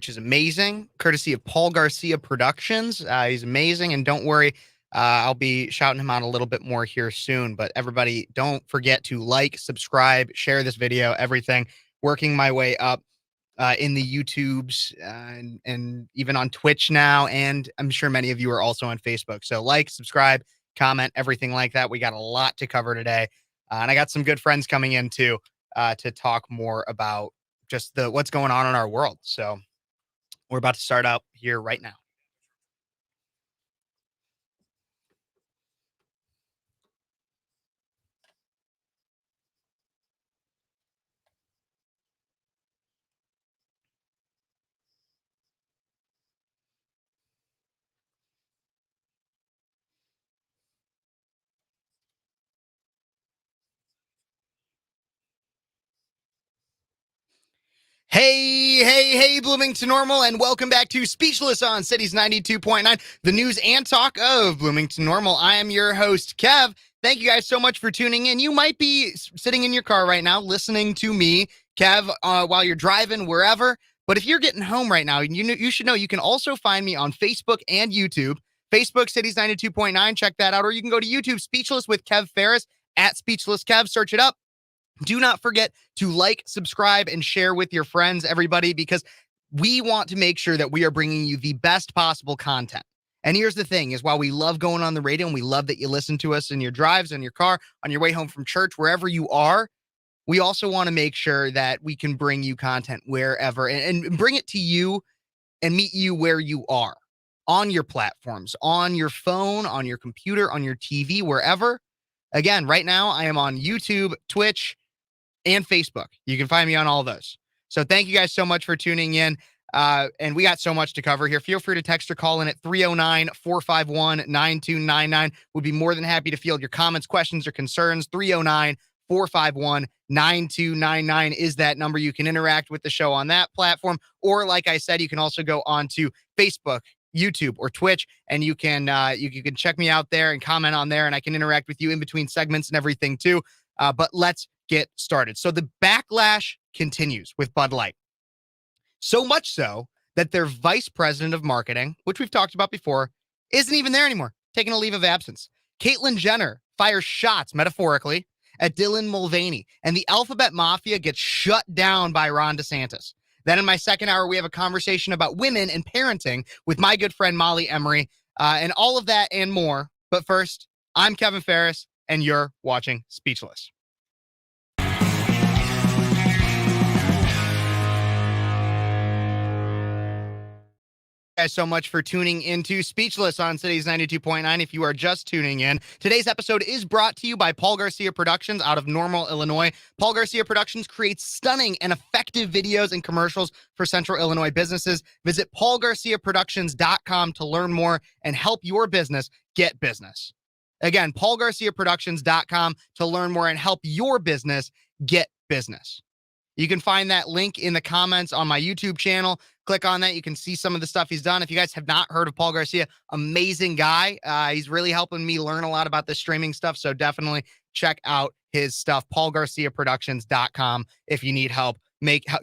which is amazing, courtesy of Paul Garcia Productions. He's amazing, and don't worry, I'll be shouting him out a little bit more here soon. But everybody, don't forget to like, subscribe, share this video, everything. Working my way up in the YouTubes and even on Twitch now, and I'm sure many of you are also on Facebook. So like, subscribe, comment, everything like that. We got a lot to cover today, and I got some good friends coming in too to talk more about just what's going on in our world. So we're about to start out here right now. Hey, Bloomington Normal, and welcome back to Speechless on Cities 92.9, the news and talk of Bloomington Normal. I am your host, Kev. Thank you guys so much for tuning in. You might be sitting in your car right now listening to me, Kev, while you're driving wherever. But if you're getting home right now, you should know you can also find me on Facebook and YouTube. Facebook, Cities 92.9, check that out. Or you can go to YouTube, Speechless with Kev Phares, at Speechless Kev, search it up. Do not forget to like, subscribe, and share with your friends, everybody, because we want to make sure that we are bringing you the best possible content. And here's the thing is while we love going on the radio and we love that you listen to us in your drives, in your car, on your way home from church, wherever you are, we also want to make sure that we can bring you content wherever and bring it to you and meet you where you are on your platforms, on your phone, on your computer, on your TV, wherever. Again, right now I am on YouTube, Twitch, and Facebook. You can find me on all those. So thank you guys so much for tuning in. And we got so much to cover here. Feel free to text or call in at 309-451-9299. We'd be more than happy to field your comments, questions, or concerns. 309-451-9299 is that number. You can interact with the show on that platform. Or like I said, you can also go on to Facebook, YouTube, or Twitch, and you can check me out there and comment on there, and I can interact with you in between segments and everything too. But let's get started. So the backlash continues with Bud Light. So much so that their vice president of marketing, which we've talked about before, isn't even there anymore, taking a leave of absence. Caitlyn Jenner fires shots, metaphorically, at Dylan Mulvaney, and the Alphabet Mafia gets shut down by Ron DeSantis. Then in my second hour, we have a conversation about women and parenting with my good friend Mollie Emory, and all of that and more. But first, I'm Kevin Phares, and you're watching Speechless. Guys so much for tuning into Speechless on Cities 92.9. If you are just tuning in, today's episode is brought to you by Paul Garcia Productions out of Normal, Illinois. Paul Garcia Productions creates stunning and effective videos and commercials for Central Illinois businesses. Visit paulgarciaproductions.com to learn more and help your business get business. Again, paulgarciaproductions.com to learn more and help your business get business. You can find that link in the comments on my YouTube channel. Click on that. You can see some of the stuff he's done. If you guys have not heard of Paul Garcia, amazing guy. He's really helping me learn a lot about this streaming stuff. So definitely check out his stuff, paulgarciaproductions.com, if you need help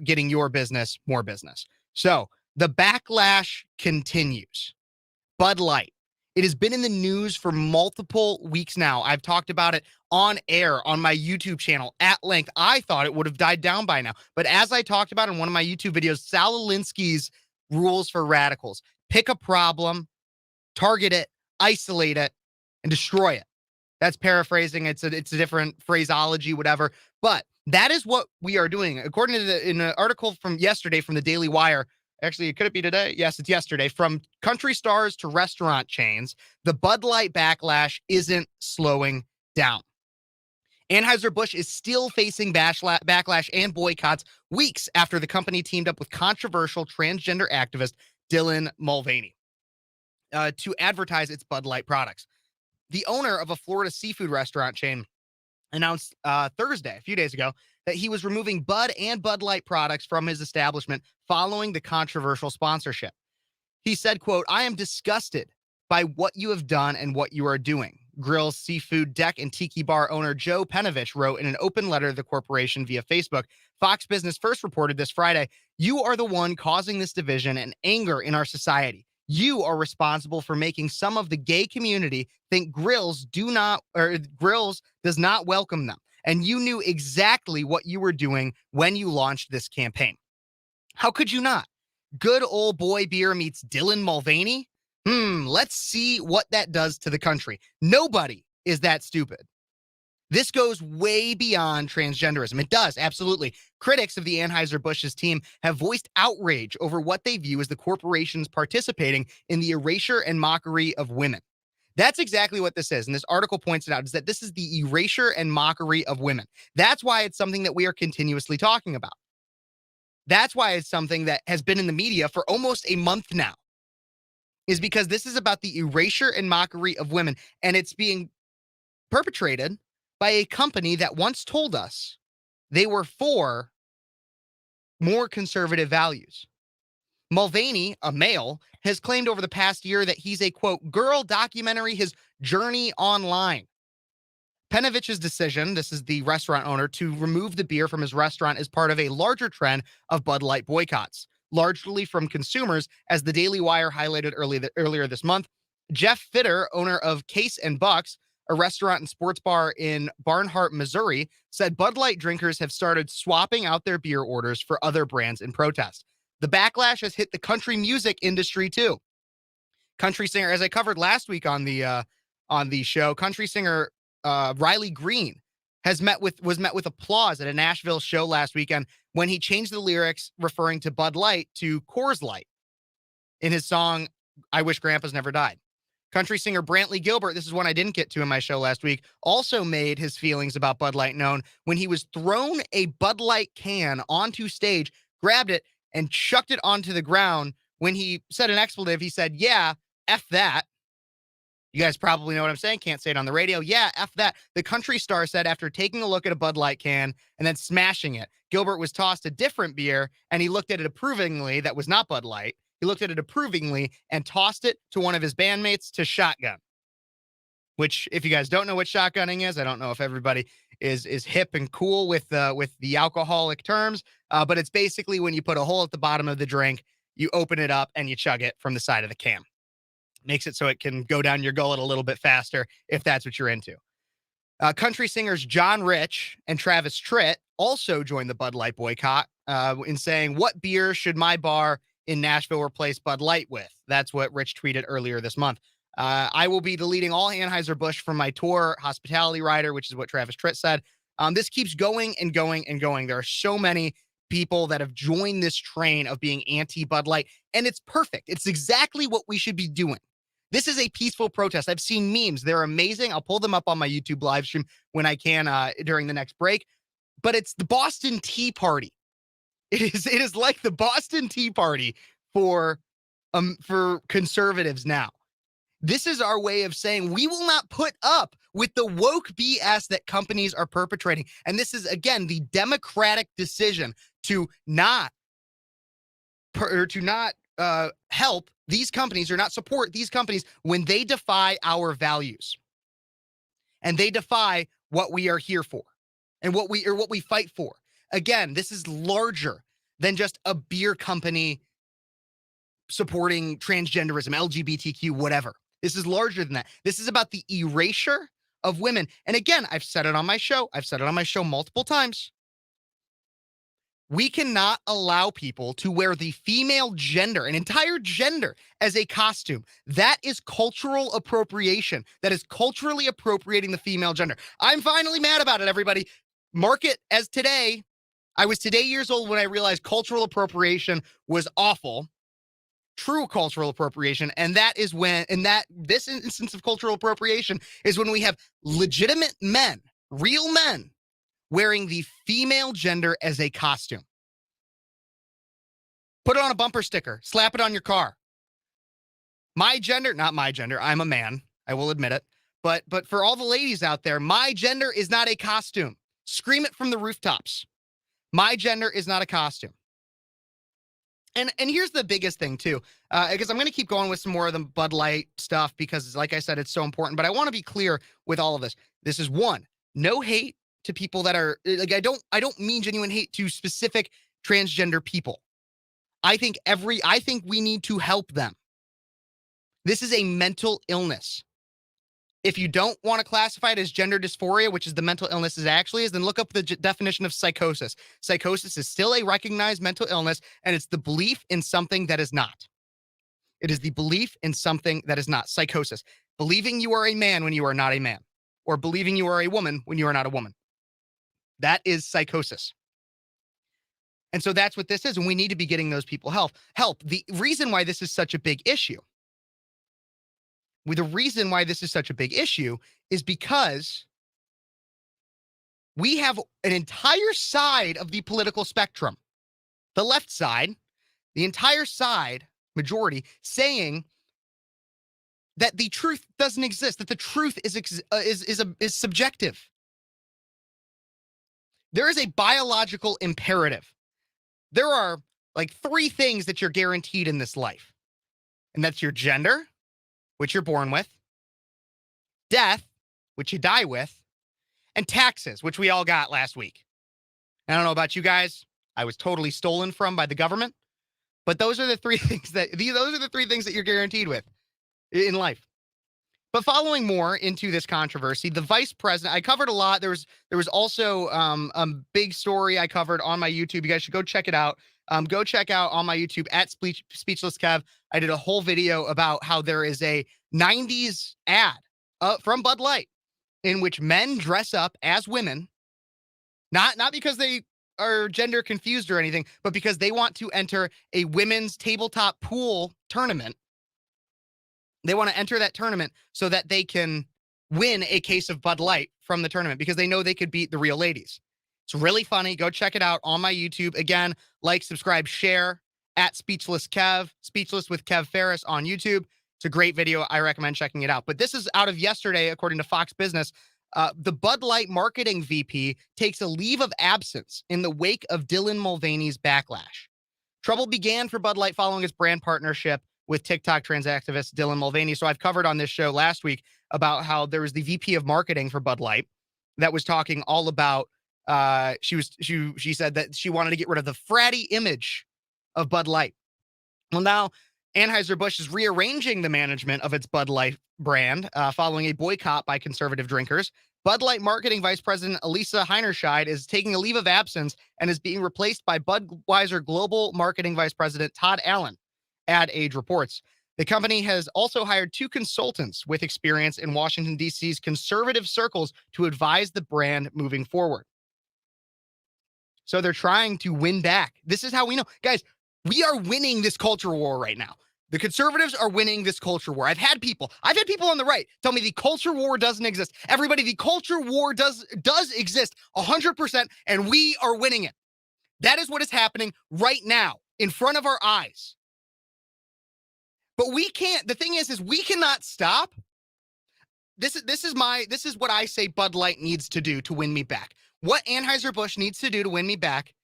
getting your business more business. So the backlash continues. Bud Light. It has been in the news for multiple weeks now. I've talked about it on air on my YouTube channel at length. I thought it would have died down by now. But as I talked about in one of my YouTube videos, Sal Alinsky's rules for radicals: pick a problem, target it, isolate it, and destroy it. That's paraphrasing. It's a different phraseology, whatever. But that is what we are doing. According to in an article from yesterday from the Daily Wire, actually, could it be today? Yes, it's yesterday. From country stars to restaurant chains, the Bud Light backlash isn't slowing down. Anheuser-Busch is still facing backlash and boycotts weeks after the company teamed up with controversial transgender activist Dylan Mulvaney to advertise its Bud Light products. The owner of a Florida seafood restaurant chain announced Thursday, a few days ago, that he was removing Bud and Bud Light products from his establishment following the controversial sponsorship. He said, quote, "I am disgusted by what you have done and what you are doing. Grill's seafood deck and tiki bar owner Joe Penovich wrote in an open letter to the corporation via Facebook. Fox Business first reported this Friday, "You are the one causing this division and anger in our society. You are responsible for making some of the gay community think Grills does not welcome them. And you knew exactly what you were doing when you launched this campaign. How could you not? Good old boy beer meets Dylan Mulvaney? Let's see what that does to the country. Nobody is that stupid." This goes way beyond transgenderism. It does, absolutely. Critics of the Anheuser-Busch's team have voiced outrage over what they view as the corporations participating in the erasure and mockery of women. That's exactly what this is. And this article points it out, is that this is the erasure and mockery of women. That's why it's something that we are continuously talking about. That's why it's something that has been in the media for almost a month now, is because this is about the erasure and mockery of women. And it's being perpetrated by a company that once told us they were for more conservative values. Mulvaney, a male, has claimed over the past year that he's a, quote, girl documentary his journey online. Penovich's decision, this is the restaurant owner, to remove the beer from his restaurant is part of a larger trend of Bud Light boycotts, largely from consumers, as the Daily Wire highlighted earlier this month. Jeff Fitter, owner of Case and Bucks, a restaurant and sports bar in Barnhart, Missouri, said Bud Light drinkers have started swapping out their beer orders for other brands in protest. The backlash has hit the country music industry too. Country singer, as I covered last week on the show, country singer Riley Green was met with applause at a Nashville show last weekend when he changed the lyrics referring to Bud Light to Coors Light in his song "I Wish Grandpa's Never Died." Country singer Brantley Gilbert, this is one I didn't get to in my show last week, also made his feelings about Bud Light known when he was thrown a Bud Light can onto stage, grabbed it, and chucked it onto the ground. When he said an expletive, he said, "Yeah, F that." You guys probably know what I'm saying. Can't say it on the radio. Yeah, F that. The country star said after taking a look at a Bud Light can and then smashing it, Gilbert was tossed a different beer and he looked at it approvingly. That was not Bud Light. He looked at it approvingly and tossed it to one of his bandmates to shotgun. Which, if you guys don't know what shotgunning is, I don't know if everybody is hip and cool with the alcoholic terms, but it's basically when you put a hole at the bottom of the drink, you open it up and you chug it from the side of the can. Makes it so it can go down your gullet a little bit faster if that's what you're into. Country singers John Rich and Travis Tritt also joined the Bud Light boycott in saying, "What beer should my bar in Nashville replace Bud Light with?" That's what Rich tweeted earlier this month. "I will be deleting all Anheuser-Busch from my tour hospitality rider," which is what Travis Tritt said. This keeps going and going and going. There are so many people that have joined this train of being anti-Bud Light, and it's perfect. It's exactly what we should be doing. This is a peaceful protest. I've seen memes. They're amazing. I'll pull them up on my YouTube live stream when I can during the next break. But it's the Boston Tea Party. It is like the Boston Tea Party for conservatives now. This is our way of saying we will not put up with the woke BS that companies are perpetrating. And this is, again, the democratic decision to not help these companies or not support these companies when they defy our values and they defy what we are here for and what we fight for. Again, this is larger than just a beer company supporting transgenderism, LGBTQ, whatever. This is larger than that. This is about the erasure of women. And again, I've said it on my show. I've said it on my show multiple times. We cannot allow people to wear the female gender, an entire gender, as a costume. That is cultural appropriation. That is culturally appropriating the female gender. I'm finally mad about it, everybody. Mark it as today. I was today years old when I realized cultural appropriation was awful. True cultural appropriation. And that is when, this instance of cultural appropriation is when we have legitimate men, real men, wearing the female gender as a costume. Put it on a bumper sticker. Slap it on your car. My gender, not my gender. I'm a man. I will admit it. But for all the ladies out there, my gender is not a costume. Scream it from the rooftops. My gender is not a costume. And here's the biggest thing too, because I'm going to keep going with some more of the Bud Light stuff because, like I said, it's so important. But I want to be clear with all of this. This is one, no hate to people that are like I don't mean genuine hate to specific transgender people. I think we need to help them. This is a mental illness. If you don't want to classify it as gender dysphoria, which is the mental illness it actually is, then look up the definition of psychosis. Psychosis is still a recognized mental illness, and it's the belief in something that is not. It is the belief in something that is not. Psychosis. Believing you are a man when you are not a man, or believing you are a woman when you are not a woman. That is psychosis. And so that's what this is, and we need to be getting those people help. The reason why this is such a big issue is because we have an entire side of the political spectrum, the left side, the entire side, majority, saying that the truth doesn't exist, that the truth is subjective. There is a biological imperative. There are like 3 things that you're guaranteed in this life, and that's your gender, which you're born with, death, which you die with, and taxes, which we all got last week. I don't know about you guys. I was totally stolen from by the government, but those are the 3 things that you're guaranteed with in life. But following more into this controversy, the vice president, I covered a lot. There was also a big story I covered on my YouTube. You guys should go check it out. Go check out on my YouTube at Speechless Kev. I did a whole video about how there is a 90s ad from Bud Light in which men dress up as women, not because they are gender confused or anything, but because they want to enter a women's tabletop pool tournament. They want to enter that tournament so that they can win a case of Bud Light from the tournament because they know they could beat the real ladies. It's really funny. Go check it out on my YouTube. Again, like, subscribe, share at Speechless Kev, Speechless with Kev Phares on YouTube. It's a great video. I recommend checking it out. But this is out of yesterday, according to Fox Business. The Bud Light marketing VP takes a leave of absence in the wake of Dylan Mulvaney's backlash. Trouble began for Bud Light following its brand partnership with TikTok trans activist Dylan Mulvaney. So I've covered on this show last week about how there was the VP of marketing for Bud Light that was talking all about, she said that she wanted to get rid of the fratty image of Bud Light. Well, now Anheuser-Busch is rearranging the management of its Bud Light brand following a boycott by conservative drinkers. Bud Light marketing vice president Elisa Heinerscheid is taking a leave of absence and is being replaced by Budweiser global marketing vice president Todd Allen. Ad Age reports. The company has also hired 2 consultants with experience in Washington, D.C.'s conservative circles to advise the brand moving forward. So they're trying to win back. This is how we know. Guys, we are winning this culture war right now. The conservatives are winning this culture war. I've had people on the right tell me the culture war doesn't exist. Everybody, the culture war does exist 100%, and we are winning it. That is what is happening right now in front of our eyes. But we can't. The thing is we cannot stop. This is what I say Bud Light needs to do to win me back. What Anheuser-Busch needs to do to win me back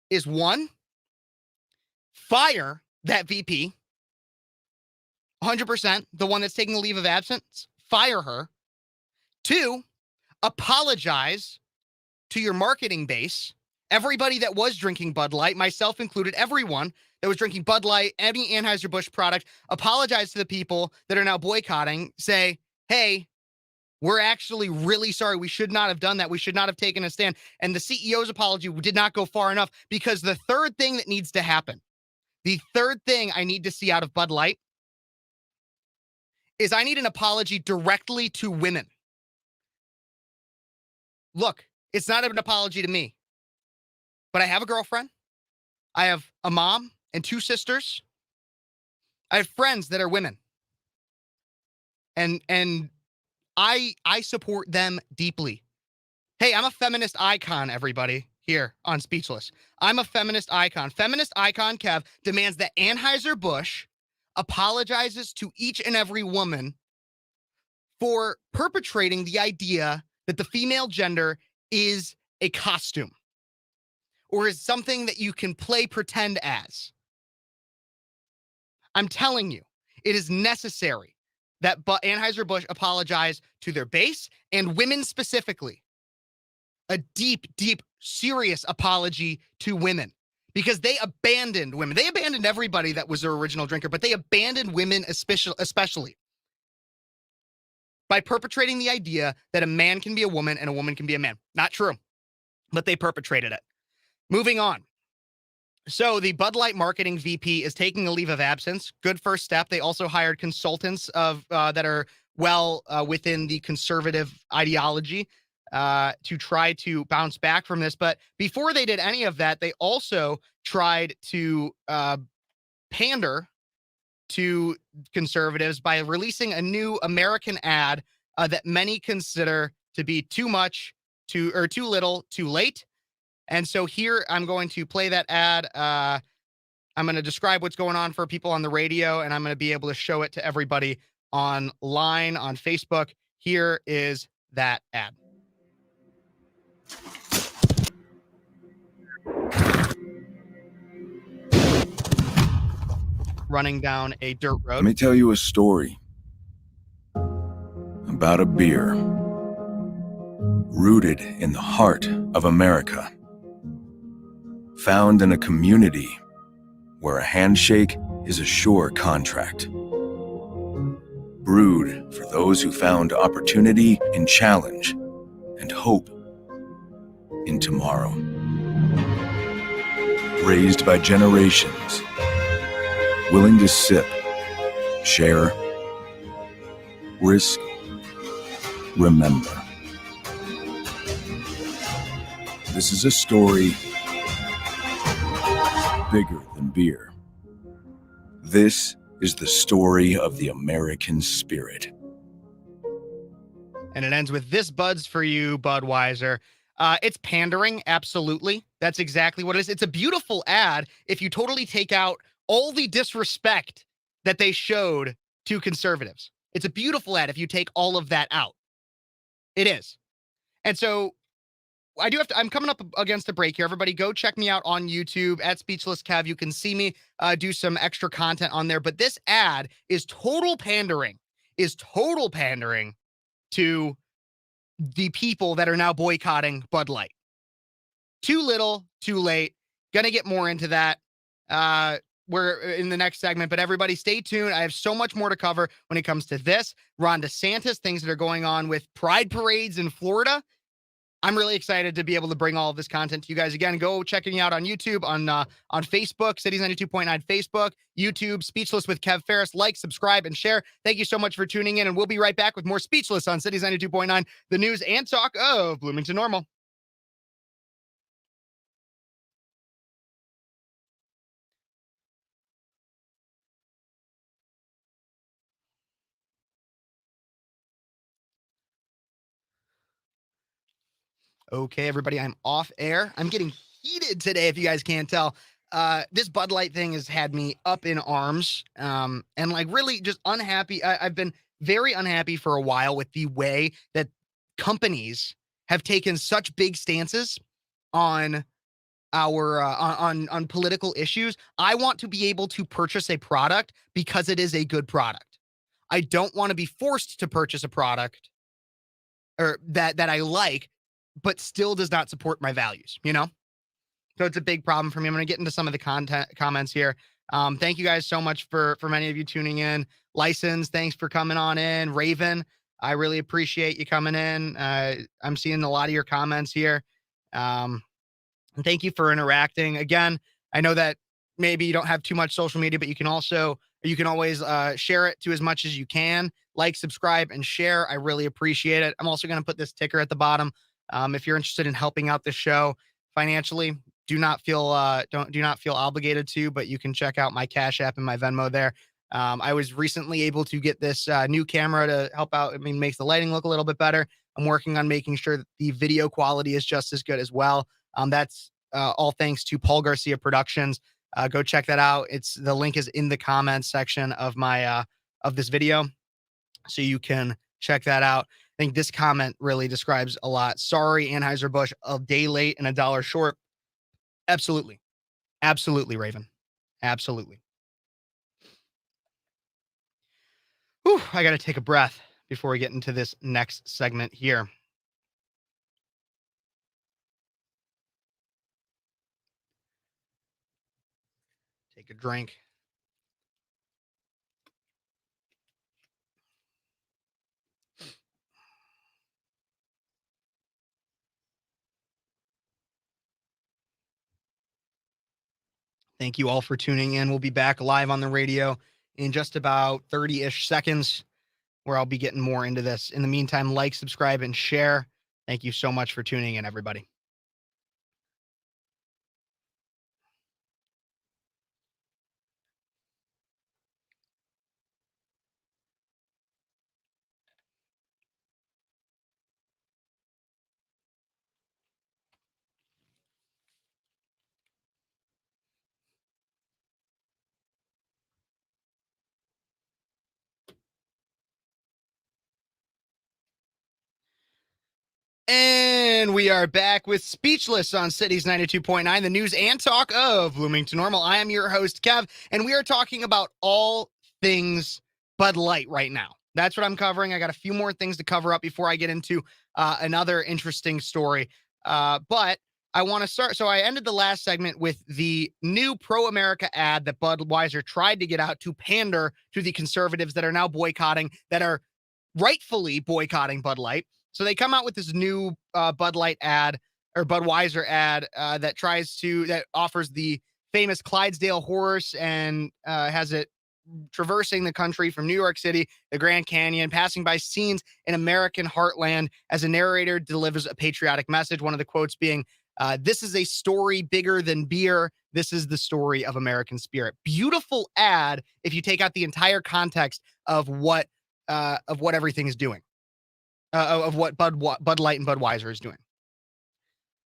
is 1, fire that VP, 100%, the one that's taking a leave of absence, fire her. 2, apologize to your marketing base, everybody that was drinking Bud Light, myself included, everyone that was drinking Bud Light, any Anheuser-Busch product, apologize to the people that are now boycotting, say, hey, we're actually really sorry. We should not have done that. We should not have taken a stand. And the CEO's apology did not go far enough, because the third thing that needs to happen, the third thing I need to see out of Bud Light is I need an apology directly to women. Look, it's not an apology to me, but I have a girlfriend. I have a mom and 2 sisters. I have friends that are women. And I support them deeply. Hey, I'm a feminist icon, everybody, here on Speechless. I'm a feminist icon. Feminist icon Kev demands that Anheuser-Busch apologizes to each and every woman for perpetrating the idea that the female gender is a costume or is something that you can play pretend as. I'm telling you, it is necessary that Anheuser-Busch apologize to their base and women specifically. A deep, deep, serious apology to women because they abandoned women. They abandoned everybody that was their original drinker, but they abandoned women especially by perpetrating the idea that a man can be a woman and a woman can be a man. Not true, but they perpetrated it. Moving on. So the Bud Light marketing VP is taking a leave of absence. Good first step. They also hired consultants that are within the conservative ideology to try to bounce back from this. But before they did any of that, they also tried to pander to conservatives by releasing a new American ad that many consider to be too much, too little, too late. And so here I'm going to play that ad. I'm going to describe what's going on for people on the radio, and I'm going to be able to show it to everybody online on Facebook. Here is that ad. Running down a dirt road. Let me tell you a story about a beer rooted in the heart of America, found in a community where a handshake is a sure contract, brewed for those who found opportunity in challenge and hope in tomorrow, raised by generations, willing to sip, share, risk, remember. This is a story bigger than beer. This is the story of the American spirit. And it ends with this Bud's for you, Budweiser. It's pandering, absolutely. That's exactly what it is. It's a beautiful ad if you totally take out all the disrespect that they showed to conservatives. It's a beautiful ad if you take all of that out. It is. And so I'm coming up against a break here. Everybody go check me out on YouTube at Speechless Kev. You can see me do some extra content on there. But this ad is total pandering to the people that are now boycotting Bud Light. Too little, too late. Gonna get more into that. We're in the next segment, but everybody stay tuned. I have so much more to cover when it comes to this. Ron DeSantis, things that are going on with pride parades in Florida. I'm really excited to be able to bring all of this content to you guys. Again, go checking me out on YouTube, on Facebook, Cities 92.9 Facebook, YouTube, Speechless with Kev Phares. Like, subscribe, and share. Thank you so much for tuning in, and we'll be right back with more Speechless on Cities 92.9, the news and talk of Bloomington Normal. Okay, everybody, I'm off air. I'm getting heated today, if you guys can't tell. This Bud Light thing has had me up in arms, and like really just unhappy. I've been very unhappy for a while with the way that companies have taken such big stances on our on political issues. I want to be able to purchase a product because it is a good product. I don't want to be forced to purchase a product or that I like, but still does not support my values, you know? So it's a big problem for me. I'm going to get into some of the comments here. Thank you guys so much for many of you tuning in. License, thanks for coming on in. Raven, I really appreciate you coming in. I'm seeing a lot of your comments here. And thank you for interacting. Again, I know that maybe you don't have too much social media, but you can always share it to as much as you can. Like, subscribe, and share. I really appreciate it. I'm also going to put this ticker at the bottom. If you're interested in helping out the show financially, do not feel obligated to, but you can check out my Cash App and my Venmo there. I was recently able to get this new camera to help out. I mean, makes the lighting look a little bit better. I'm working on making sure that the video quality is just as good as well. That's all thanks to Paul Garcia Productions. Go check that out. The link is in the comments section of my of this video, so you can check that out. I think this comment really describes a lot. Sorry, Anheuser-Busch, a day late and $1 short. Absolutely. Absolutely, Raven. Absolutely. I got to take a breath before we get into this next segment here. Take a drink. Thank you all for tuning in. We'll be back live on the radio in just about 30-ish seconds, where I'll be getting more into this. In the meantime, like, subscribe, and share. Thank you so much for tuning in, everybody. And we are back with Speechless on Cities 92.9, the news and talk of Bloomington Normal. I am your host, Kev, and we are talking about all things Bud Light right now. That's what I'm covering. I got a few more things to cover up before I get into another interesting story. But I want to start. So I ended the last segment with the new pro-America ad that Budweiser tried to get out to pander to the conservatives that are now boycotting, that are rightfully boycotting Bud Light. So they come out with this new Bud Light ad, or Budweiser ad, that offers the famous Clydesdale horse and has it traversing the country from New York City, the Grand Canyon, passing by scenes in American heartland as a narrator delivers a patriotic message. One of the quotes being, "This is a story bigger than beer. This is the story of American spirit." Beautiful ad if you take out the entire context of what everything is doing, of what Bud Light and Budweiser is doing.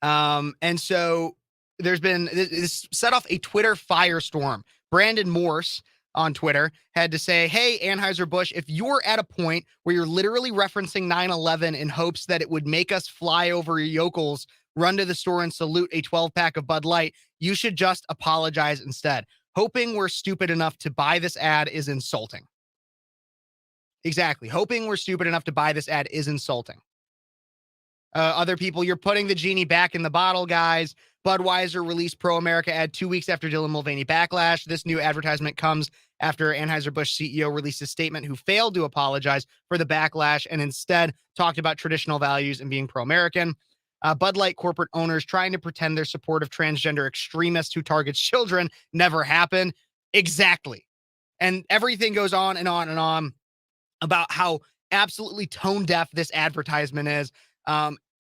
And so there's been this set off a Twitter firestorm. Brandon Morse on Twitter had to say, "Hey, Anheuser-Busch, if you're at a point where you're literally referencing 9/11 in hopes that it would make us fly over yokels, run to the store and salute a 12-pack of Bud Light, you should just apologize instead. Hoping we're stupid enough to buy this ad is insulting." Exactly. Hoping we're stupid enough to buy this ad is insulting. Other people, you're putting the genie back in the bottle, guys. Budweiser released pro-America ad 2 weeks after Dylan Mulvaney backlash. This new advertisement comes after Anheuser-Busch CEO released a statement who failed to apologize for the backlash and instead talked about traditional values and being pro-American. Bud Light corporate owners trying to pretend their support of transgender extremists who targets children never happened. Exactly. And everything goes on and on and on about how absolutely tone deaf this advertisement is.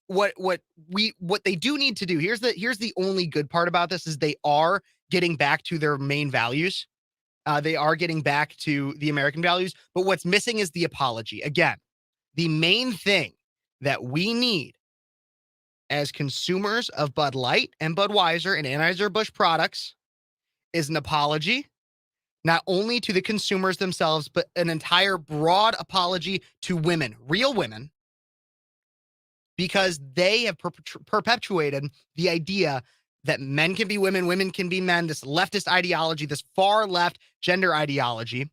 What they do need to do, here's the only good part about this, is they are getting back to their main values. They are getting back to the American values, but what's missing is the apology. Again, the main thing that we need as consumers of Bud Light and Budweiser and Anheuser-Busch products is an apology, not only to the consumers themselves, but an entire broad apology to women, real women, because they have perpetuated the idea that men can be women, women can be men, this leftist ideology, this far left gender ideology,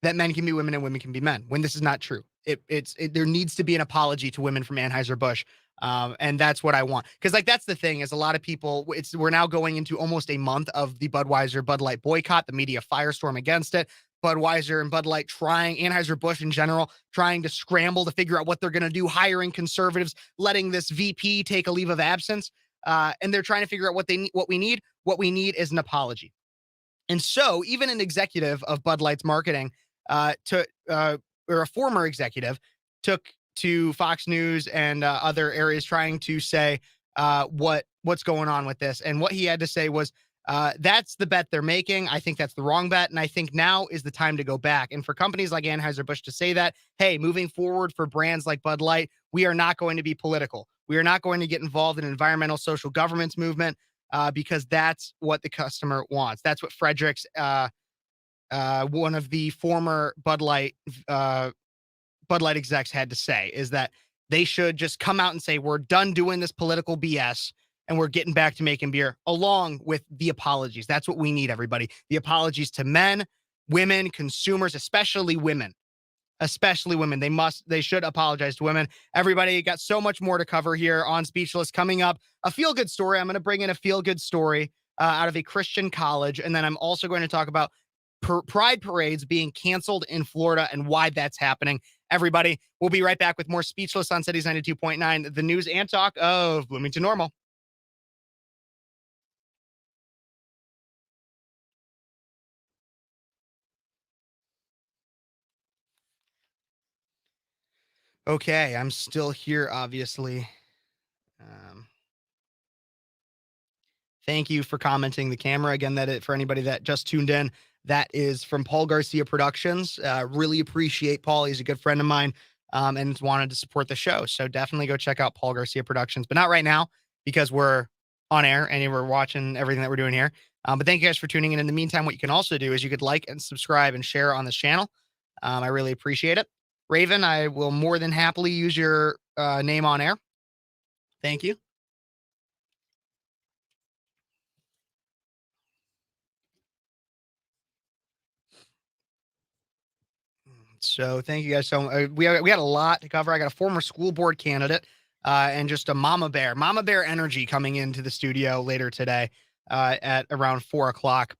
that men can be women and women can be men, when this is not true. There needs to be an apology to women from Anheuser-Busch. And that's what I want. Because that's the thing, is a lot of people, we're now going into almost a month of the Budweiser Bud Light boycott, the media firestorm against it. Budweiser and Bud Light Anheuser-Busch in general, trying to scramble to figure out what they're going to do, hiring conservatives, letting this VP take a leave of absence. And they're trying to figure out what we need. What we need is an apology. And so even an executive of Bud Light's marketing, or a former executive, took to Fox News and other areas trying to say what's going on with this. And what he had to say was, that's the bet they're making. I think that's the wrong bet. And I think now is the time to go back. And for companies like Anheuser-Busch to say that, hey, moving forward for brands like Bud Light, we are not going to be political. We are not going to get involved in environmental social governance movement, because that's what the customer wants. That's what Fredericks, one of the former Bud Light execs, had to say, is that they should just come out and say, we're done doing this political BS and we're getting back to making beer, along with the apologies. That's what we need, everybody. The apologies to men, women, consumers, especially women. They should apologize to women. Everybody got so much more to cover here on Speechless. Coming up, a feel good story. I'm going to bring in a feel good story out of a Christian college. And then I'm also going to talk about pride parades being canceled in Florida and why that's happening. Everybody, we'll be right back with more Speechless on Cities 92.9, the news and talk of Bloomington Normal. Okay, I'm still here, obviously. Um, Thank you for commenting the camera again. For anybody that just tuned in, that is from Paul Garcia Productions. Really appreciate Paul. He's a good friend of mine, and wanted to support the show. So definitely go check out Paul Garcia Productions, but not right now because we're on air and we're watching everything that we're doing here. But thank you guys for tuning in. In the meantime, what you can also do is you could like and subscribe and share on this channel. I really appreciate it. Raven, I will more than happily use your name on air. Thank you. So thank you guys. So we had a lot to cover. I got a former school board candidate and just a mama bear energy coming into the studio later today at around 4 o'clock.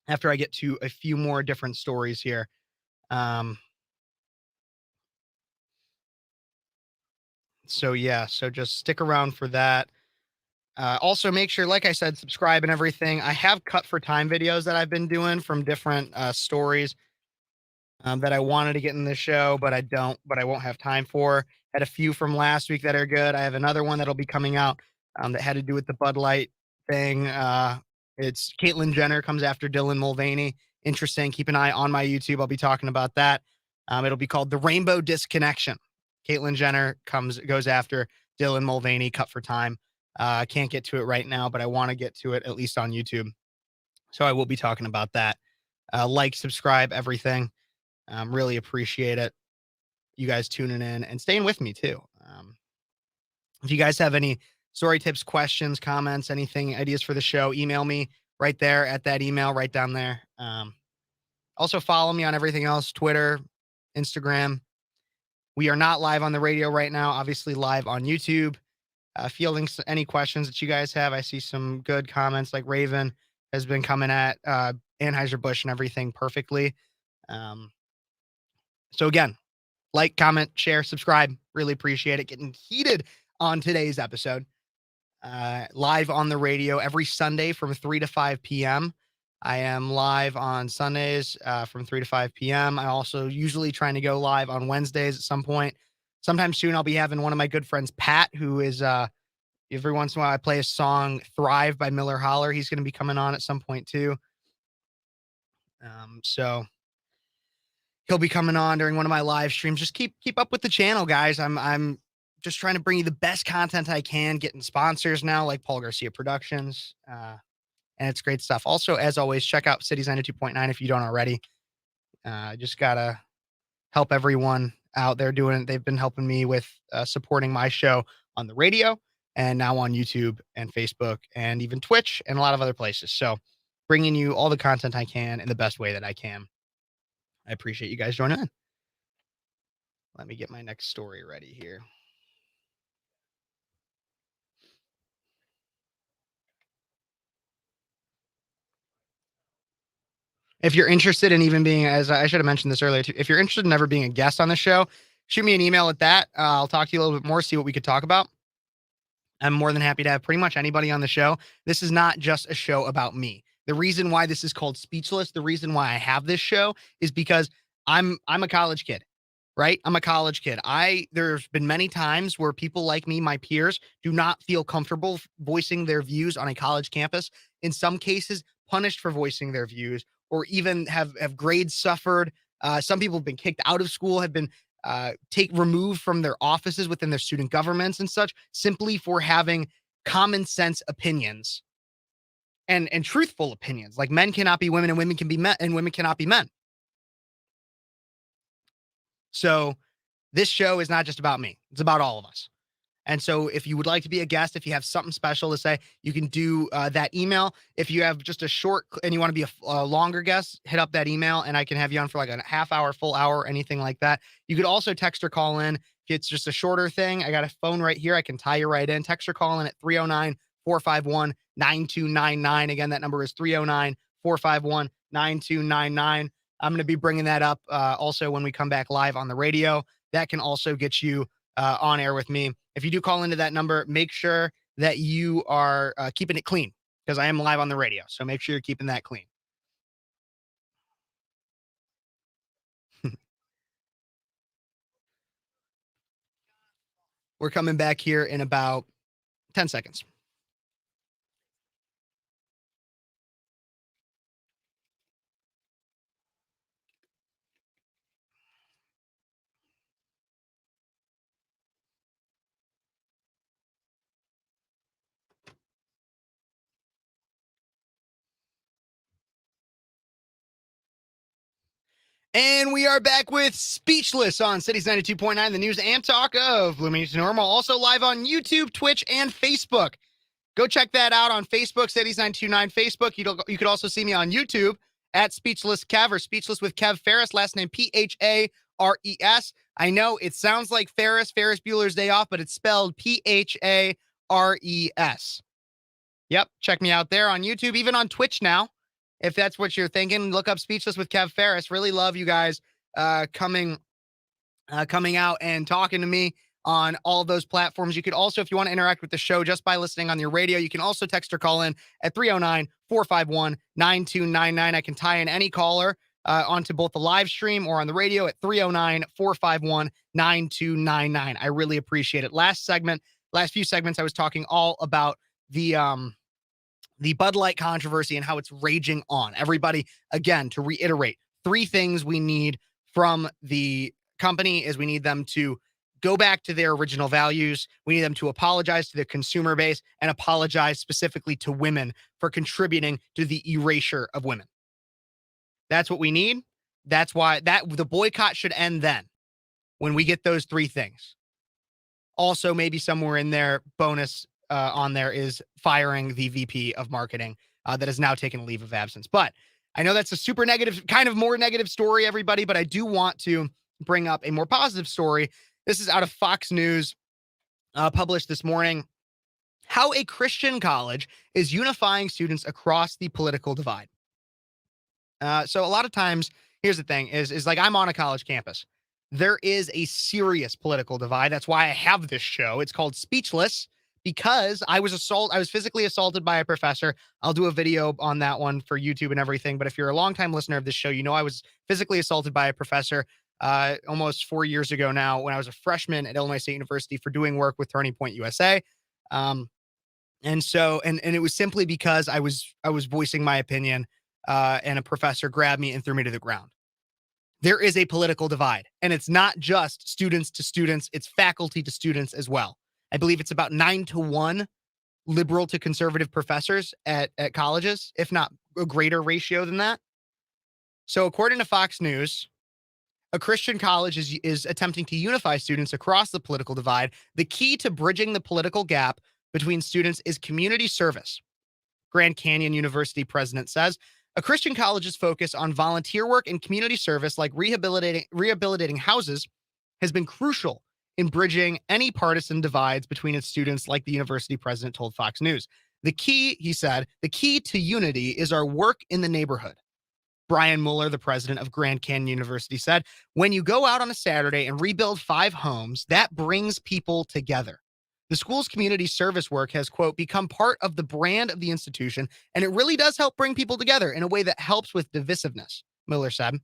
After I get to a few more different stories here. Um, so yeah, so just stick around for that. Also, make sure, like I said, subscribe and everything. I have cut for time videos that I've been doing from different stories that I wanted to get in the show, but I won't have time for. Had a few from last week that are good. I have another one that'll be coming out that had to do with the Bud Light thing. It's Caitlyn Jenner comes after Dylan Mulvaney. Interesting. Keep an eye on my YouTube. I'll be talking about that. It'll be called The Rainbow Disconnection. Caitlyn Jenner goes after Dylan Mulvaney, cut for time. I can't get to it right now, but I want to get to it at least on YouTube. So I will be talking about that. Like, subscribe, everything. Really appreciate it. You guys tuning in and staying with me too. If you guys have any story tips, questions, comments, anything, ideas for the show, email me right there at that email right down there. Also follow me on everything else, Twitter, Instagram. We are not live on the radio right now, obviously live on YouTube. Fielding any questions that you guys have. I see some good comments like Raven has been coming at Anheuser-Busch and everything perfectly. So again, like, comment, share, subscribe. Really appreciate it. Getting heated on today's episode. Live on the radio every Sunday from 3 to 5 p.m. I am live on Sundays from 3 to 5 p.m. I also usually trying to go live on Wednesdays at some point. Sometime soon, I'll be having one of my good friends, Pat, who is every once in a while I play a song, Thrive by Miller Holler. He's going to be coming on at some point too. So he'll be coming on during one of my live streams. Just keep up with the channel, guys. I'm just trying to bring you the best content I can, getting sponsors now like Paul Garcia Productions. And it's great stuff. Also, as always, check out Cities 92.9 if you don't already. Just gotta help everyone out there doing it. They've been helping me with supporting my show on the radio and now on YouTube and Facebook and even Twitch and a lot of other places. So bringing you all the content I can in the best way that I can. I appreciate you guys joining in. Let me get my next story ready here. If you're interested in even being, as I should have mentioned this earlier, too, if you're interested in ever being a guest on the show, shoot me an email at that. I'll talk to you a little bit more, see what we could talk about. I'm more than happy to have pretty much anybody on the show. This is not just a show about me. The reason why this is called Speechless, the reason why I have this show is because I'm a college kid, right? I'm a college kid. There's been many times where people like me, my peers, do not feel comfortable voicing their views on a college campus. In some cases, punished for voicing their views, or even have grades suffered. Some people have been kicked out of school, have been removed from their offices within their student governments and such, simply for having common sense opinions and truthful opinions. Like, men cannot be women and women can be men and women cannot be men. So this show is not just about me. It's about all of us. And so if you would like to be a guest, if you have something special to say, you can do that email. If you have just a short and you want to be a longer guest, hit up that email and I can have you on for like a half hour, full hour, anything like that. You could also text or call in. If it's just a shorter thing, I got a phone right here. I can tie you right in. Text or call in at 309-451-9299. Again, that number is 309-451-9299. I'm going to be bringing that up also when we come back live on the radio. That can also get you on air with me. If you do call into that number, make sure that you are keeping it clean because I am live on the radio. So make sure you're keeping that clean. We're coming back here in about 10 seconds. And we are back with Speechless on Cities 92.9, the news and talk of Bloomington to Normal. Also live on YouTube, Twitch, and Facebook. Go check that out on Facebook, Cities 929 Facebook. You could also see me on YouTube at Speechless Kev or Speechless with Kev Phares, last name Phares. I know it sounds like Ferris Bueller's Day Off, but it's spelled Phares. Yep, check me out there on YouTube, even on Twitch now. If that's what you're thinking, look up Speechless with Kev Phares. Really love you guys coming out and talking to me on all of those platforms. You could also, if you want to interact with the show just by listening on your radio, you can also text or call in at 309-451-9299. I can tie in any caller onto both the live stream or on the radio at 309-451-9299. I really appreciate it. Last few segments, I was talking all about the Bud Light controversy and how it's raging on. Everybody, again, to reiterate, 3 things we need from the company is we need them to go back to their original values. We need them to apologize to the consumer base and apologize specifically to women for contributing to the erasure of women. That's what we need. That's why the boycott should end then when we get those 3 things. Also, maybe somewhere in there, bonus on there is firing the VP of marketing that has now taken a leave of absence. But I know that's a super negative, kind of more negative story, everybody, but I do want to bring up a more positive story. This is out of Fox News, published this morning. How a Christian college is unifying students across the political divide. So a lot of times, here's the thing, is like I'm on a college campus. There is a serious political divide. That's why I have this show. It's called Speechless, because I was physically assaulted by a professor. I'll do a video on that one for YouTube and everything. But if you're a longtime listener of this show, you know I was physically assaulted by a professor almost 4 years ago now when I was a freshman at Illinois State University for doing work with Turning Point USA. And it was simply because I was voicing my opinion and a professor grabbed me and threw me to the ground. There is a political divide, and it's not just students to students, it's faculty to students as well. I believe it's about 9-1 liberal to conservative professors at colleges, if not a greater ratio than that. So according to Fox News, a Christian college is attempting to unify students across the political divide. The key to bridging the political gap between students is community service. Grand Canyon University president says a Christian college's focus on volunteer work and community service, like rehabilitating houses, has been crucial in bridging any partisan divides between its students, like the university president told Fox News. He said, the key to unity is our work in the neighborhood. Brian Mueller, the president of Grand Canyon University, said, when you go out on a Saturday and rebuild 5 homes, that brings people together. The school's community service work has, quote, become part of the brand of the institution, and it really does help bring people together in a way that helps with divisiveness, Mueller said.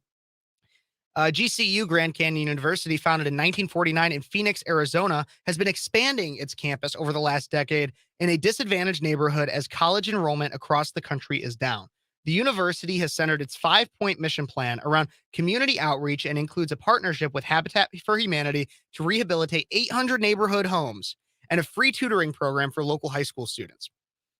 GCU, Grand Canyon University, founded in 1949 in Phoenix, Arizona, has been expanding its campus over the last decade in a disadvantaged neighborhood as college enrollment across the country is down. The university has centered its 5-point mission plan around community outreach and includes a partnership with Habitat for Humanity to rehabilitate 800 neighborhood homes and a free tutoring program for local high school students.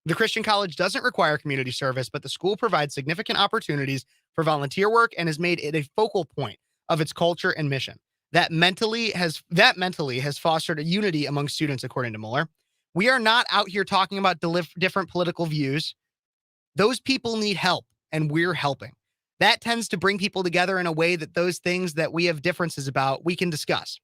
The Christian college doesn't require community service, but the school provides significant opportunities for volunteer work and has made it a focal point of its culture and mission. that mentally has fostered a unity among students, according to Mueller. We are not out here talking about different political views. Those people need help, and we're helping. That tends to bring people together in a way that those things that we have differences about, we can discuss.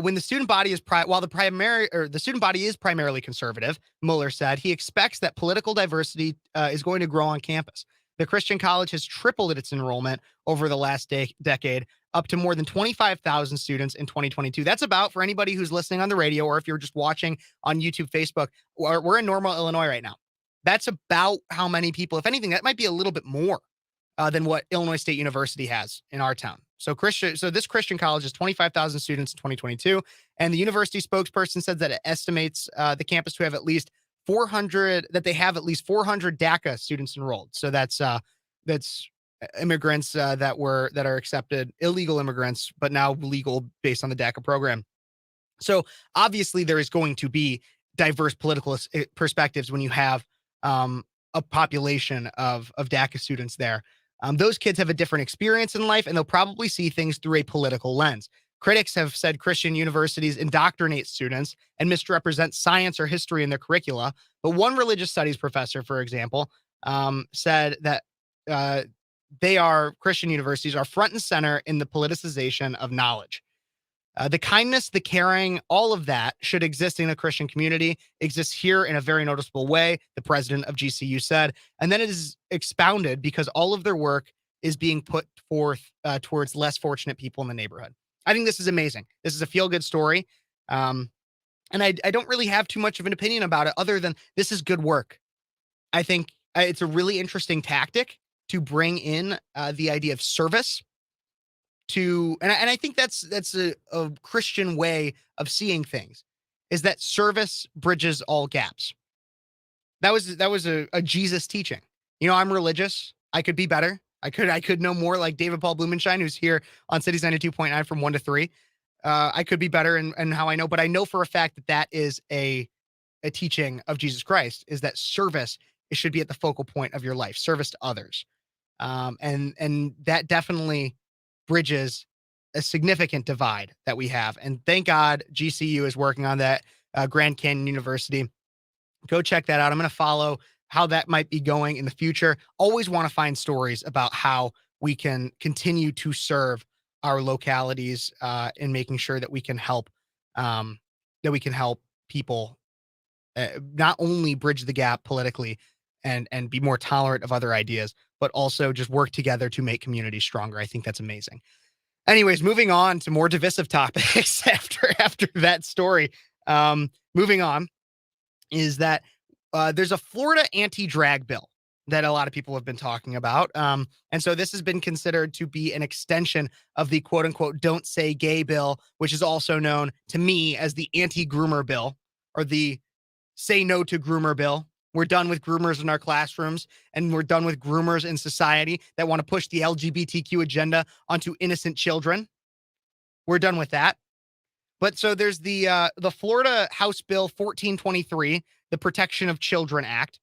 When the student body is the student body is primarily conservative, Mueller said, he expects that political diversity is going to grow on campus. The Christian college has tripled its enrollment over the last decade, up to more than 25,000 students in 2022. That's about, for anybody who's listening on the radio, or if you're just watching on YouTube, Facebook, we're in Normal, Illinois right now. That's about how many people. If anything, that might be a little bit more than what Illinois State University has in our town. So this Christian college is 25,000 students in 2022, and the university spokesperson said that it estimates the campus to have at least 400 DACA students enrolled. So that's immigrants that are accepted, illegal immigrants, but now legal based on the DACA program. So obviously there is going to be diverse political perspectives when you have a population of DACA students there. Those kids have a different experience in life, and they'll probably see things through a political lens. Critics have said Christian universities indoctrinate students and misrepresent science or history in their curricula. But one religious studies professor, for example, said that Christian universities are front and center in the politicization of knowledge. The kindness, the caring, all of that should exist in a Christian community, exists here in a very noticeable way, the president of GCU said. And then it is expounded because all of their work is being put forth towards less fortunate people in the neighborhood. I think this is amazing. This is a feel-good story. And I don't really have too much of an opinion about it other than this is good work. I think it's a really interesting tactic to bring in the idea of service and I think that's a Christian way of seeing things, is that service bridges all gaps. That was a Jesus teaching. I'm religious. I could be better. I could know more, like David Paul Blumenschein, who's here on Cities 92.9 from 1 to 3. I could be better in how I know, but I know for a fact that is a teaching of Jesus Christ, is that service, it should be at the focal point of your life, service to others. And that definitely bridges a significant divide that we have. And thank God GCU is working on that. Grand Canyon University. Go check that out. I'm going to follow how that might be going in the future. Always want to find stories about how we can continue to serve our localities in making sure that we can help people not only bridge the gap politically and be more tolerant of other ideas, but also just work together to make communities stronger. I think that's amazing. Anyways, moving on to more divisive topics after that story. Moving on is that there's a Florida anti-drag bill that a lot of people have been talking about. And so this has been considered to be an extension of the quote unquote "Don't Say Gay" bill, which is also known to me as the anti-groomer bill, or the "Say No to Groomer" bill. We're done with groomers in our classrooms, and we're done with groomers in society that want to push the LGBTQ agenda onto innocent children. We're done with that. But so there's the Florida House Bill 1423, the Protection of Children Act,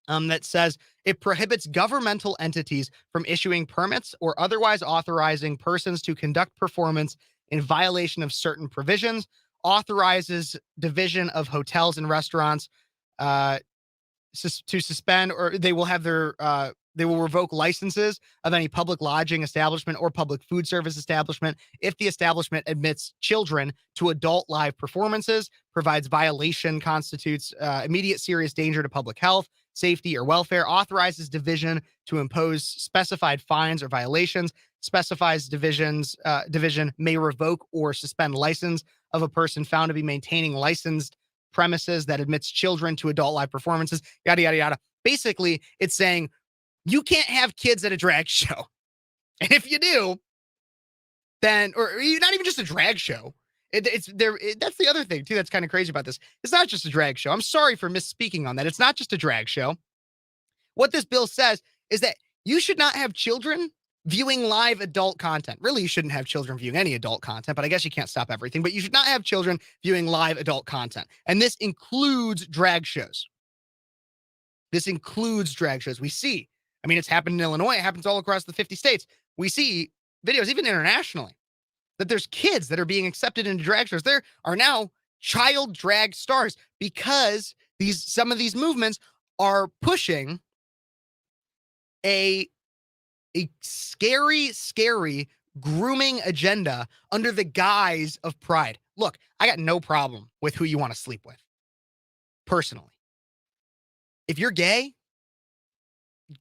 that says it prohibits governmental entities from issuing permits or otherwise authorizing persons to conduct performance in violation of certain provisions, authorizes division of hotels and restaurants to suspend, or they will revoke licenses of any public lodging establishment or public food service establishment if the establishment admits children to adult live performances, provides violation constitutes immediate serious danger to public health, safety, or welfare, authorizes division to impose specified fines or violations, specifies division may revoke or suspend license of a person found to be maintaining licensed premises that admits children to adult live performances, yada, yada, yada. Basically, it's saying you can't have kids at a drag show. And if you do, then, or not even just a drag show. That's the other thing, too, that's kind of crazy about this. It's not just a drag show. I'm sorry for misspeaking on that. It's not just a drag show. What this bill says is that you should not have children viewing live adult content. Really, you shouldn't have children viewing any adult content, but I guess you can't stop everything. But you should not have children viewing live adult content. And this includes drag shows. We see, it's happened in Illinois. It happens all across the 50 states. We see videos, even internationally, that there's kids that are being accepted into drag shows. There are now child drag stars because some of these movements are pushing a scary grooming agenda under the guise of pride. Look, I got no problem with who you want to sleep with, personally. If you're gay,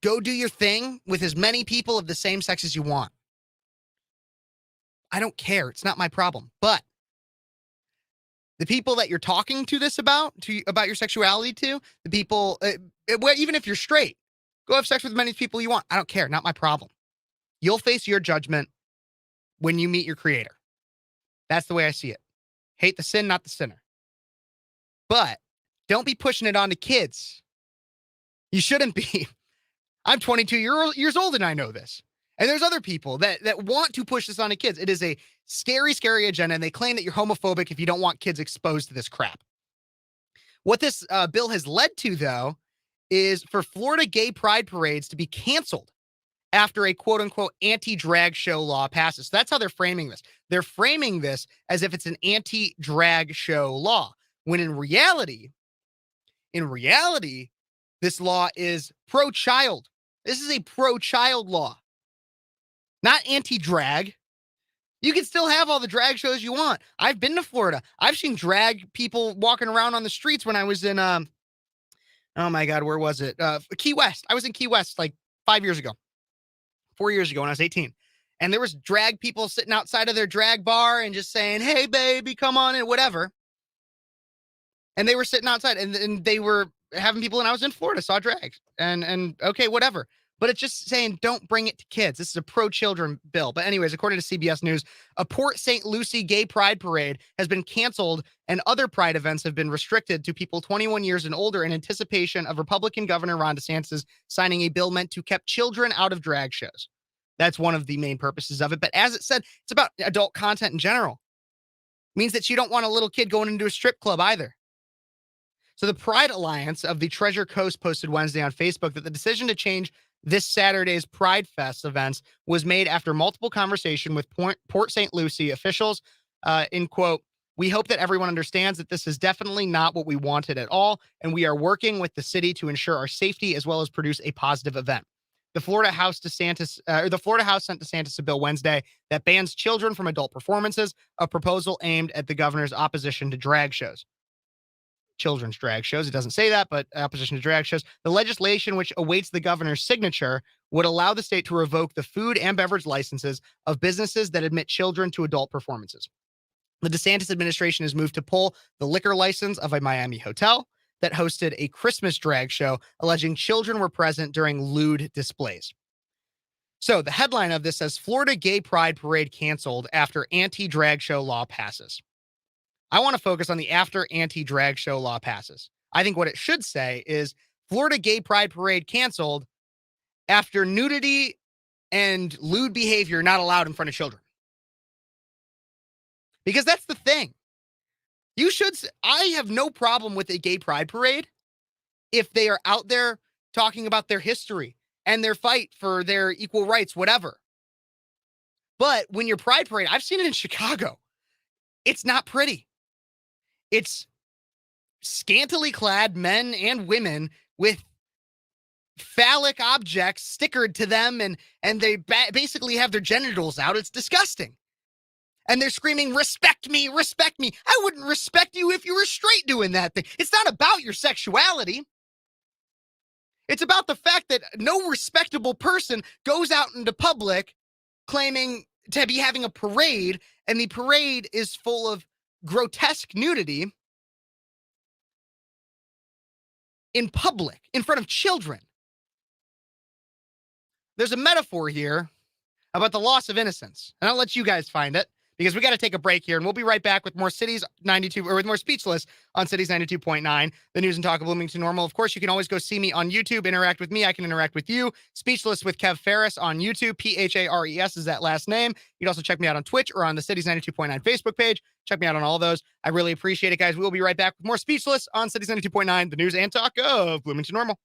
go do your thing with as many people of the same sex as you want. I don't care. It's not my problem. But the people that you're talking to this about your sexuality to, the people, even if you're straight, go have sex with as many people you want. I don't care. Not my problem. You'll face your judgment when you meet your creator. That's the way I see it. Hate the sin, not the sinner. But don't be pushing it onto kids. You shouldn't be. I'm 22 years old and I know this. And there's other people that want to push this onto kids. It is a scary agenda, and they claim that you're homophobic if you don't want kids exposed to this crap. What this bill has led to, though, is for Florida gay pride parades to be canceled after a quote-unquote anti-drag show law passes. So that's how they're framing this. They're framing this as if it's an anti-drag show law, when in reality, this law is pro-child. This is a pro-child law, not anti-drag. You can still have all the drag shows you want. I've been to Florida. I've seen drag people walking around on the streets when I was in, oh my God, where was it? Key West. I was in Key West like 4 years ago when I was 18. And there was drag people sitting outside of their drag bar and just saying, hey, baby, come on in, whatever. And they were sitting outside and they were having people, and I was in Florida, saw drag and okay, whatever. But it's just saying, don't bring it to kids. This is a pro-children bill. But anyways, according to CBS News, a Port St. Lucie gay pride parade has been canceled, and other pride events have been restricted to people 21 years and older in anticipation of Republican Governor Ron DeSantis signing a bill meant to keep children out of drag shows. That's one of the main purposes of it. But as it said, it's about adult content in general. It means that you don't want a little kid going into a strip club either. So the Pride Alliance of the Treasure Coast posted Wednesday on Facebook that the decision to change this Saturday's Pride Fest events was made after multiple conversation with Port St. Lucie officials. In quote, we hope that everyone understands that this is definitely not what we wanted at all, and we are working with the city to ensure our safety as well as produce a positive event. The Florida House sent DeSantis a bill Wednesday that bans children from adult performances, a proposal aimed at the governor's opposition to drag shows. Children's drag shows. It doesn't say that, but opposition to drag shows. The legislation, which awaits the governor's signature, would allow the state to revoke the food and beverage licenses of businesses that admit children to adult performances. The DeSantis administration has moved to pull the liquor license of a Miami hotel that hosted a Christmas drag show, alleging children were present during lewd displays. So the headline of this says, Florida gay pride parade canceled after anti-drag show law passes. I want to focus on the after anti-drag show law passes. I think what it should say is Florida gay pride parade canceled after nudity and lewd behavior not allowed in front of children. Because that's the thing. I have no problem with a gay pride parade if they are out there talking about their history and their fight for their equal rights, whatever. But when your pride parade, I've seen it in Chicago, it's not pretty. It's scantily clad men and women with phallic objects stickered to them, and they basically have their genitals out. It's disgusting. And they're screaming, respect me, respect me. I wouldn't respect you if you were straight doing that thing. It's not about your sexuality. It's about the fact that no respectable person goes out into public claiming to be having a parade, and the parade is full of grotesque nudity in public, in front of children. There's a metaphor here about the loss of innocence, and I'll let you guys find it because we got to take a break here, and we'll be right back with more Cities 92, or with more Speechless on Cities 92.9, the news and talk of Bloomington Normal. Of course, you can always go see me on YouTube, interact with me. I can interact with you. Speechless with Kev Phares on YouTube. Phares is that last name. You can also check me out on Twitch or on the Cities 92.9 Facebook page. Check me out on all of those. I really appreciate it, guys. We will be right back with more Speechless on Cities 92.9, the news and talk of Bloomington Normal.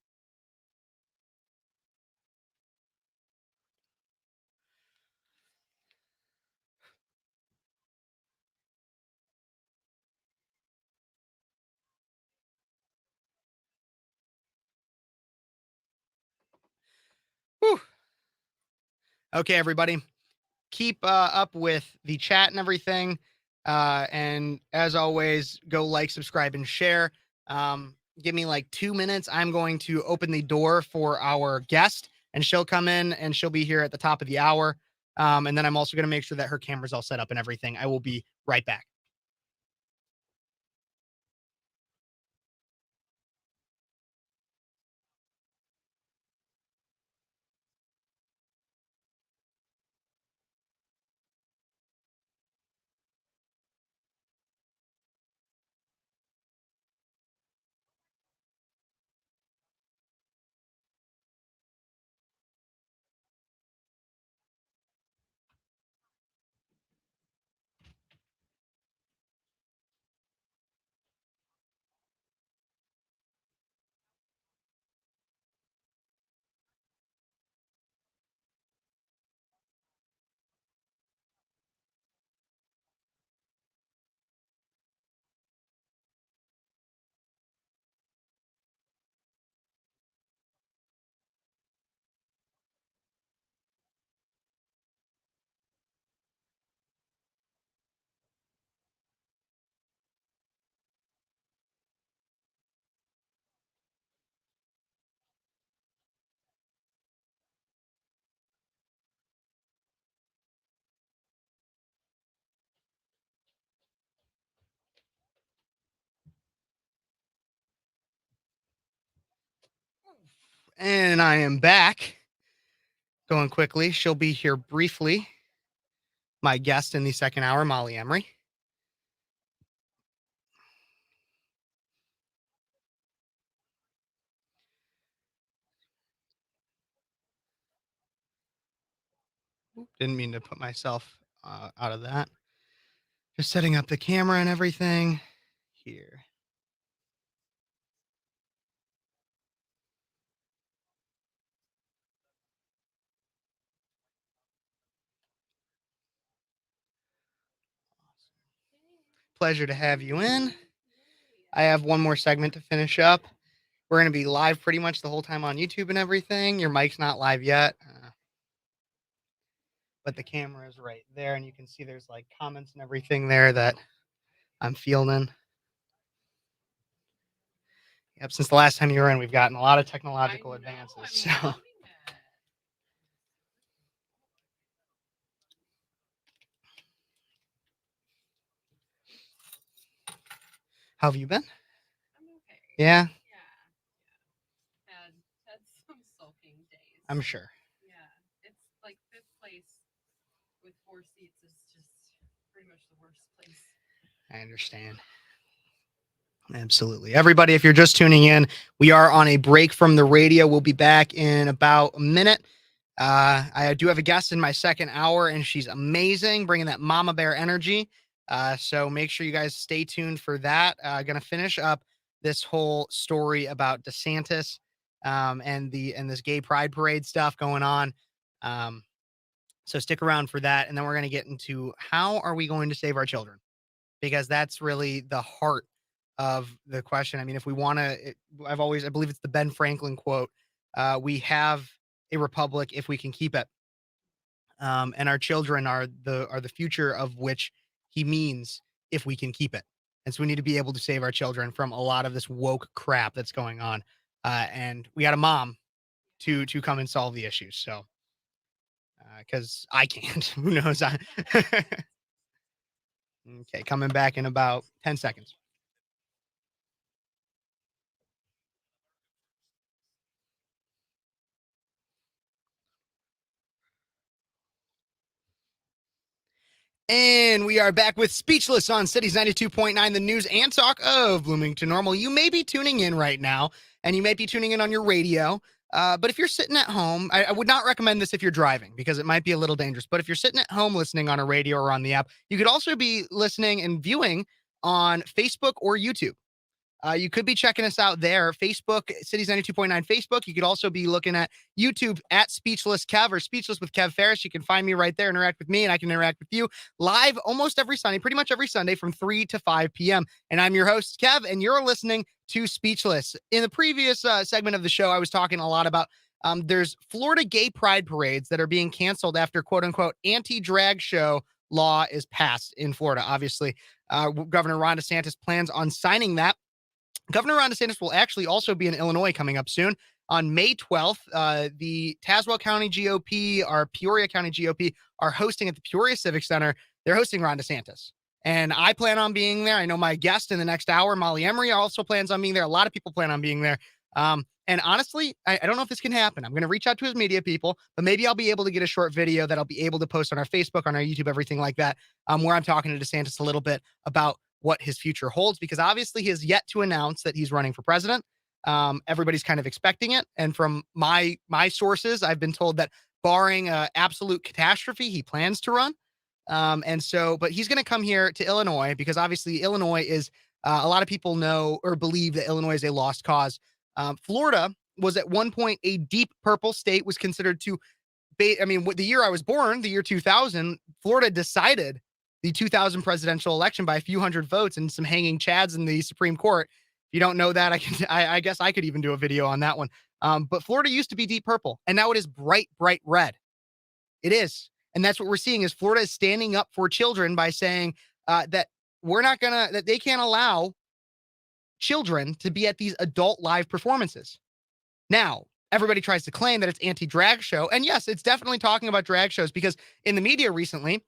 Whew. Okay, everybody. Keep up with the chat and everything. And as always, go like, subscribe, and share. Give me like 2 minutes. I'm going to open the door for our guest, and she'll come in and she'll be here at the top of the hour. And then I'm also going to make sure that her camera's all set up and everything. I will be right back. And I am back. Going quickly. She'll be here briefly. My guest in the second hour, Mollie Emory. Didn't mean to put myself out of that. Just setting up the camera and everything here. Pleasure to have you in. I have one more segment to finish up. We're going to be live pretty much the whole time on YouTube and everything. Your mic's not live yet, but the camera is right there. And you can see there's like comments and everything there that I'm fielding. Yep, since the last time you were in, we've gotten a lot of technological advances. So, how have you been? Yeah, Had some sulking days. I'm sure. Yeah, it's like fifth place with 4 seats is just pretty much the worst place. I understand. Absolutely. Everybody, if you're just tuning in, we are on a break from the radio. We'll be back in about a minute. I do have a guest in my second hour, and she's amazing, bringing that mama bear energy. So make sure you guys stay tuned for that. Going to finish up this whole story about Desantis and this gay pride parade stuff going on. So stick around for that, and then we're going to get into how are we going to save our children, because that's really the heart of the question. I mean, if we want to, I believe it's the Ben Franklin quote. We have a republic if we can keep it. And our children are the future of which he means if we can keep it. And so we need to be able to save our children from a lot of this woke crap that's going on. And we got a mom to come and solve the issues. So because I can't, who knows? Okay, coming back in about 10 seconds. And we are back with Speechless on Cities 92.9, the news and talk of Bloomington Normal. You may be tuning in right now, and you may be tuning in on your radio. But if you're sitting at home, I would not recommend this if you're driving because it might be a little dangerous. But if you're sitting at home listening on a radio or on the app, you could also be listening and viewing on Facebook or YouTube. You could be checking us out there, Facebook, Cities 92.9 Facebook. You could also be looking at YouTube at Speechless Kev or Speechless with Kev Phares. You can find me right there, interact with me, and I can interact with you live almost every Sunday, pretty much every Sunday from 3 to 5 p.m. And I'm your host, Kev, and you're listening to Speechless. In the previous segment of the show, I was talking a lot about There's Florida gay pride parades that are being canceled after quote unquote anti-drag show law is passed in Florida. Obviously, Governor Ron DeSantis plans on signing that. Governor Ron DeSantis will actually also be in Illinois coming up soon. On May 12th, the Tazewell County GOP, our Peoria County GOP, are hosting at the Peoria Civic Center. They're hosting Ron DeSantis. And I plan on being there. I know my guest in the next hour, Mollie Emory, also plans on being there. A lot of people plan on being there. And honestly, I don't know if this can happen. I'm going to reach out to his media people, but maybe I'll be able to get a short video that I'll be able to post on our Facebook, on our YouTube, everything like that, where I'm talking to DeSantis a little bit about what his future holds, because obviously he has yet to announce that he's running for president. Everybody's kind of expecting it. And from my sources, I've been told that barring absolute catastrophe, he plans to run. But he's going to come here to Illinois because obviously Illinois is, a lot of people know or believe that Illinois is a lost cause. Florida was at one point a deep purple state, was considered to the year I was born, the year 2000, Florida decided the 2000 presidential election by a few hundred votes and some hanging chads in the Supreme Court. If you don't know that, I guess I could even do a video on that one. But Florida used to be deep purple, and now it is bright, bright red. It is. And that's what we're seeing is Florida is standing up for children by saying that they can't allow children to be at these adult live performances. Now, everybody tries to claim that it's anti-drag show. And yes, it's definitely talking about drag shows because in the media recently,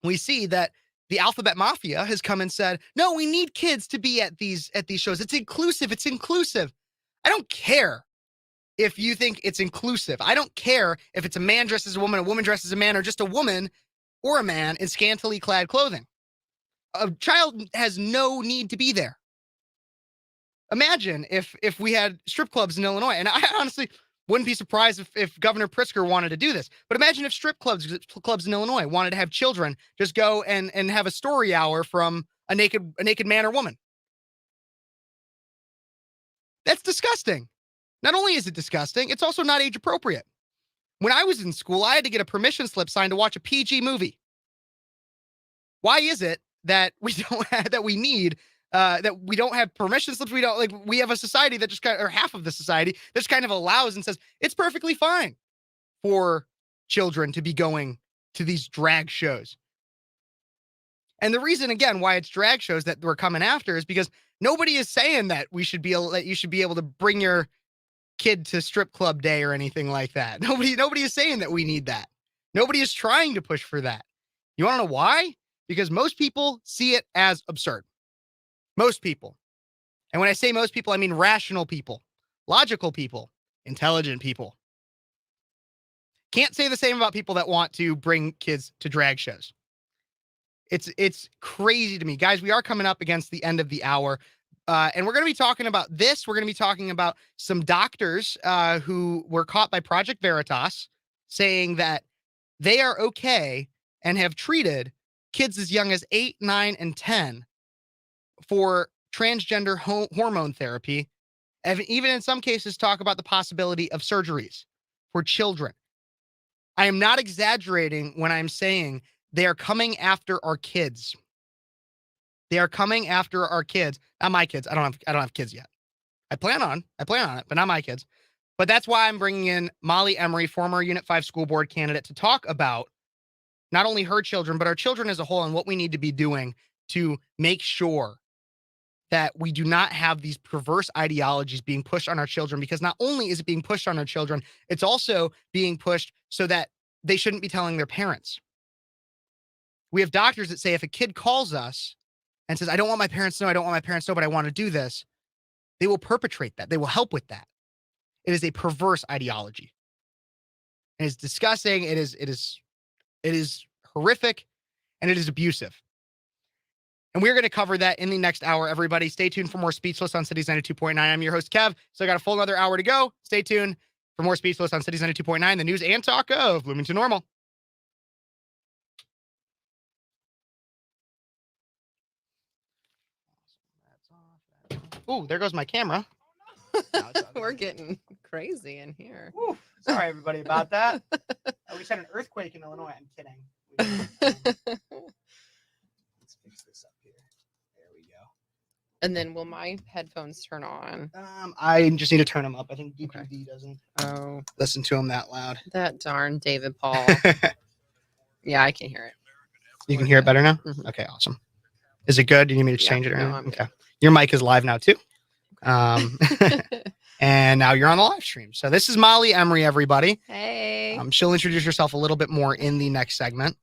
we see that the Alphabet Mafia has come and said, no, we need kids to be at these shows. It's inclusive. It's inclusive. I don't care if you think it's inclusive. I don't care if it's a man dressed as a woman dressed as a man, or just a woman or a man in scantily clad clothing. A child has no need to be there. Imagine if we had strip clubs in Illinois, and I honestly wouldn't be surprised if Governor Pritzker wanted to do this. But imagine if strip clubs in Illinois wanted to have children just go and have a story hour from a naked man or woman. That's disgusting. Not only is it disgusting, it's also not age appropriate. When I was in school, I had to get a permission slip signed to watch a PG movie. Why is it that we don't have, that we need that we don't have permission slips? We have a society that just or half of the society that just kind of allows and says it's perfectly fine for children to be going to these drag shows. And the reason, again, why it's drag shows that we're coming after is because nobody is saying that you should be able to bring your kid to strip club day or anything like that. Nobody is saying that we need that. Nobody is trying to push for that. You want to know why? Because most people see it as absurd. Most people. And when I say most people, I mean rational people, logical people, intelligent people. Can't say the same about people that want to bring kids to drag shows. It's crazy to me. Guys, we are coming up against the end of the hour. And we're going to be talking about this. We're going to be talking about some doctors who were caught by Project Veritas saying that they are okay and have treated kids as young as 8, 9, and 10 for transgender hormone therapy, and even in some cases talk about the possibility of surgeries for children. I am not exaggerating when I'm saying they are coming after our kids. They are coming after our kids. Not my kids. I don't have kids yet. I plan on it, but not my kids. But that's why I'm bringing in Mollie Emory, former Unit 5 school board candidate, to talk about not only her children, but our children as a whole and what we need to be doing to make sure that we do not have these perverse ideologies being pushed on our children, because not only is it being pushed on our children, it's also being pushed so that they shouldn't be telling their parents. We have doctors that say if a kid calls us and says, I don't want my parents to know, but I want to do this, they will perpetrate that. They will help with that. It is a perverse ideology. It is disgusting. It is horrific, and it is abusive. And we're going to cover that in the next hour, everybody. Stay tuned for more Speechless on Cities 92.9. I'm your host, Kev. So I got a full another hour to go. Stay tuned for more Speechless on Cities 92.9, the news and talk of Bloomington Normal. Oh, there goes my camera. No, We're getting crazy in here. Ooh, sorry, everybody, about that. We just had an earthquake in Illinois. I'm kidding. Let's fix this up here. There we go. And then will my headphones turn on? I just need to turn them up. I think DPD doesn't Oh, listen to them that loud. that darn David Paul. Yeah, I can hear it. You can We're hear it good. better now? Mhm. Okay, awesome. Is it good? Do you need me to Yeah, change it or no, anything? I'm Okay. good. Your mic is live now too. And now you're on the live stream. So this is Mollie Emory, everybody. Hey. She'll introduce herself a little bit more in the next segment.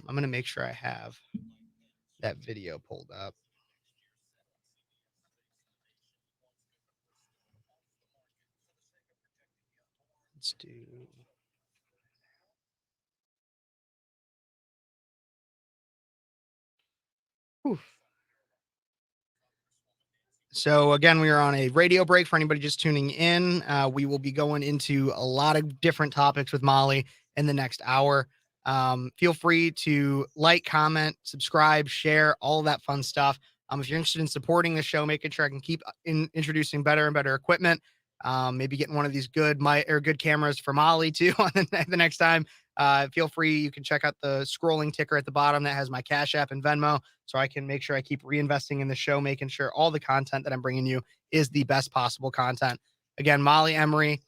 I'm going to make sure I have that video pulled up. Let's do. Whew. So again, we are on a radio break for anybody just tuning in. We will be going into a lot of different topics with Mollie in the next hour. Feel free to like, comment, subscribe, share, all of that fun stuff. If you're interested in supporting the show, making sure I can keep introducing better and better equipment, maybe getting one of these good cameras for Mollie too on the next time. Feel free. You can check out the scrolling ticker at the bottom that has my Cash App and Venmo, so I can make sure I keep reinvesting in the show, making sure all the content that I'm bringing you is the best possible content. Again, Mollie Emory,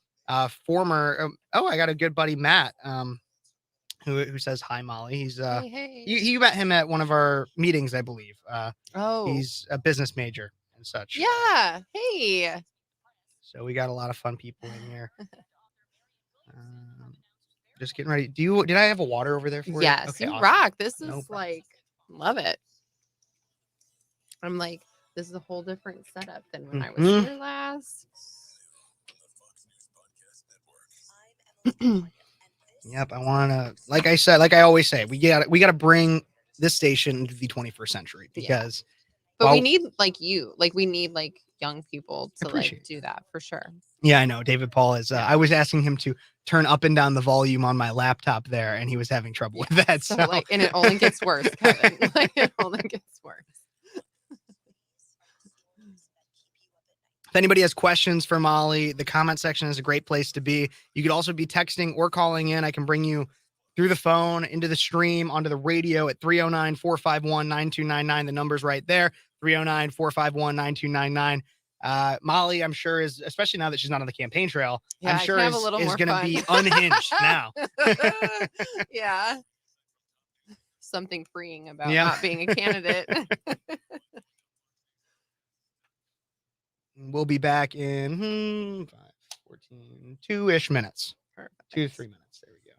former. I got a good buddy, Matt, who says hi, Mollie. He's Hey. you met him at one of our meetings, I believe. Oh. He's a business major and such. Yeah. Hey. So we got a lot of fun people in here. Just getting ready. Did I have a water over there for Yes, you? Okay, you awesome. rock. This No is problem. like, love it. I'm like, this is a whole different setup than when I was Mhm. here last. Yep, I want to, like I said, like I always say, we got to bring this station into the 21st century because But we well, need like you, like we need like young people to like appreciate do that for sure. yeah, I know David Paul is. Yeah. I was asking him to turn up and down the volume on my laptop there, and he was having trouble with that. So So like, and it only gets worse, Kevin. Like it only gets worse. if anybody has questions for Mollie, the comment section is a great place to be. You could also be texting or calling in. I can bring you through the phone, into the stream, onto the radio at 309-451-9299. The number's right there, 309-451-9299. Mollie, I'm sure, is, especially now that she's not on the campaign trail, Yeah, I'm I sure can have a little is more going to fun. be unhinged now. Yeah. Something freeing about Yeah. not being a candidate. We'll be back in 5, 14, 2-ish minutes. Perfect. 2 to 3 minutes. There we go.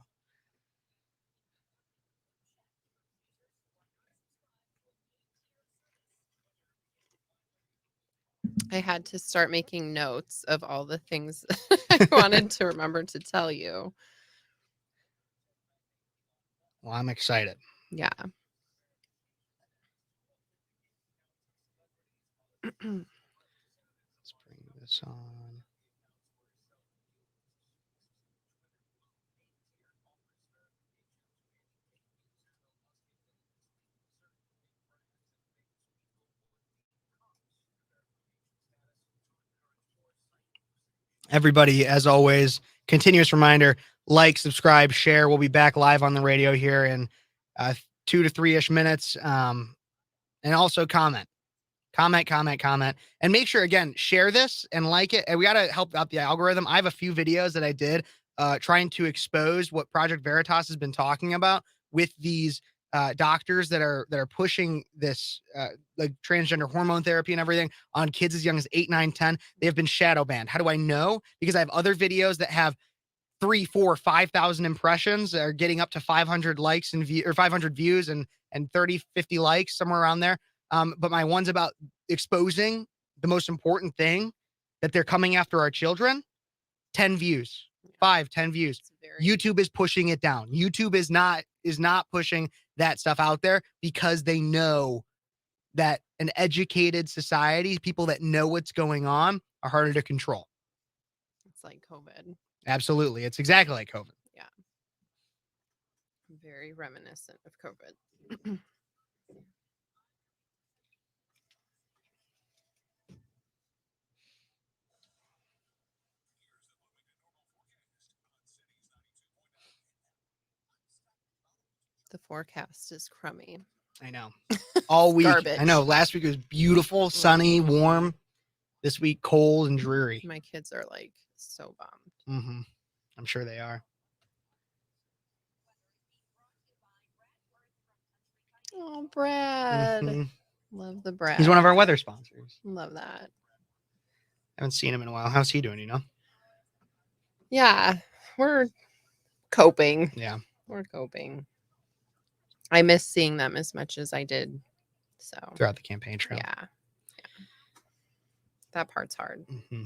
I had to start making notes of all the things I wanted to remember to tell you. Well, I'm excited. Yeah. Let's bring this on. Everybody, as always, continuous reminder, like, subscribe, share. We'll be back live on the radio here in 2 to 3-ish minutes. And also comment, and make sure, again, share this and like it. And we got to help out the algorithm. I have a few videos that I did trying to expose what Project Veritas has been talking about with these doctors that are pushing this like transgender hormone therapy and everything on kids as young as 8, 9, 10. They have been shadow banned. How do I know? Because I have other videos that have 3, 4, 5,000 impressions, are getting up to 500 likes and or 500 views and 30, 50 likes, somewhere around there. But my one's about exposing the most important thing, that they're coming after our children. 10 views, 5, 10 views. YouTube is pushing it down. YouTube is not pushing that stuff out there because they know that an educated society, people that know what's going on, are harder to control. It's like COVID. Absolutely. It's exactly like COVID. Yeah. Very reminiscent of COVID. The forecast is crummy. I know. All week. Garbage. I know. Last week it was beautiful, sunny, Mhm. warm. This week, cold and dreary. My kids are like so bummed. Mm-hmm. I'm sure they are. Oh, Brad. Mhm. Love the Brad. He's one of our weather sponsors. Love that. Haven't seen him in a while. How's he doing? You know? Yeah, we're coping. Yeah. We're coping. I miss seeing them as much as I did. So Throughout the campaign trail. yeah. That part's hard. Mm-hmm.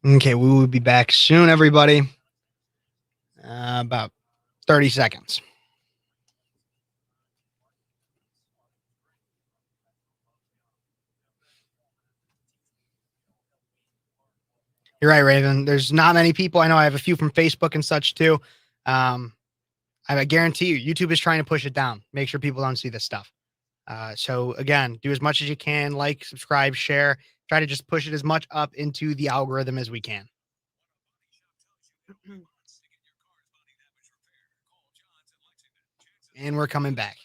Okay, we will be back soon, everybody. About 30 seconds. You're right, Raven. There's not many people. I know I have a few from Facebook and such too. I guarantee you, YouTube is trying to push it down. Make sure people don't see this stuff. So again, do as much as you can, like, subscribe, share, try to just push it as much up into the algorithm as we can. And we're coming back.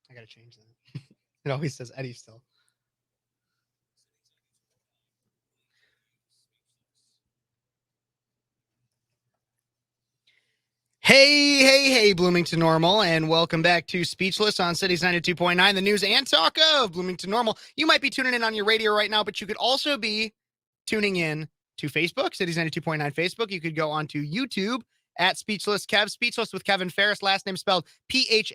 I gotta change that. It always says Eddie still. Hey, Bloomington Normal, and welcome back to Speechless on Cities 92.9, the news and talk of Bloomington Normal. You might be tuning in on your radio right now, but you could also be tuning in to Facebook, Cities 92.9 Facebook. You could go onto YouTube at Speechless Kev, Speechless with Kevin Phares, last name spelled Phares.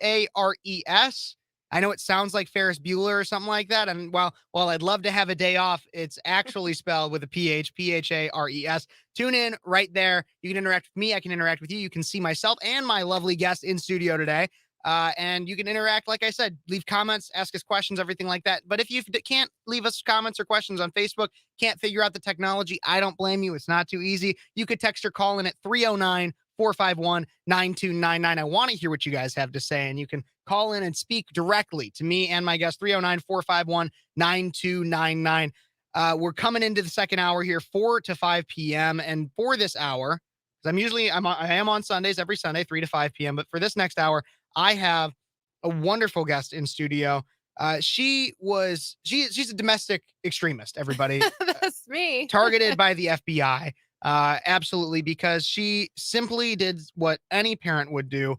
I know it sounds like Ferris Bueller or something like that. And while I'd love to have a day off, it's actually spelled with a PH, Phares. Tune in right there. You can interact with me. I can interact with you. You can see myself and my lovely guest in studio today. And you can interact, like I said, leave comments, ask us questions, everything like that. But if you can't leave us comments or questions on Facebook, can't figure out the technology, I don't blame you. It's not too easy. You could text or call in at 309-451-9299. I want to hear what you guys have to say, and you can call in and speak directly to me and my guest, 309-451-9299. We're coming into the second hour here, 4 to 5 p.m. And for this hour, I am on Sundays, every Sunday, 3 to 5 p.m. But for this next hour, I have a wonderful guest in studio. She's a domestic extremist, everybody. That's me. Targeted by the FBI. Absolutely, because she simply did what any parent would do,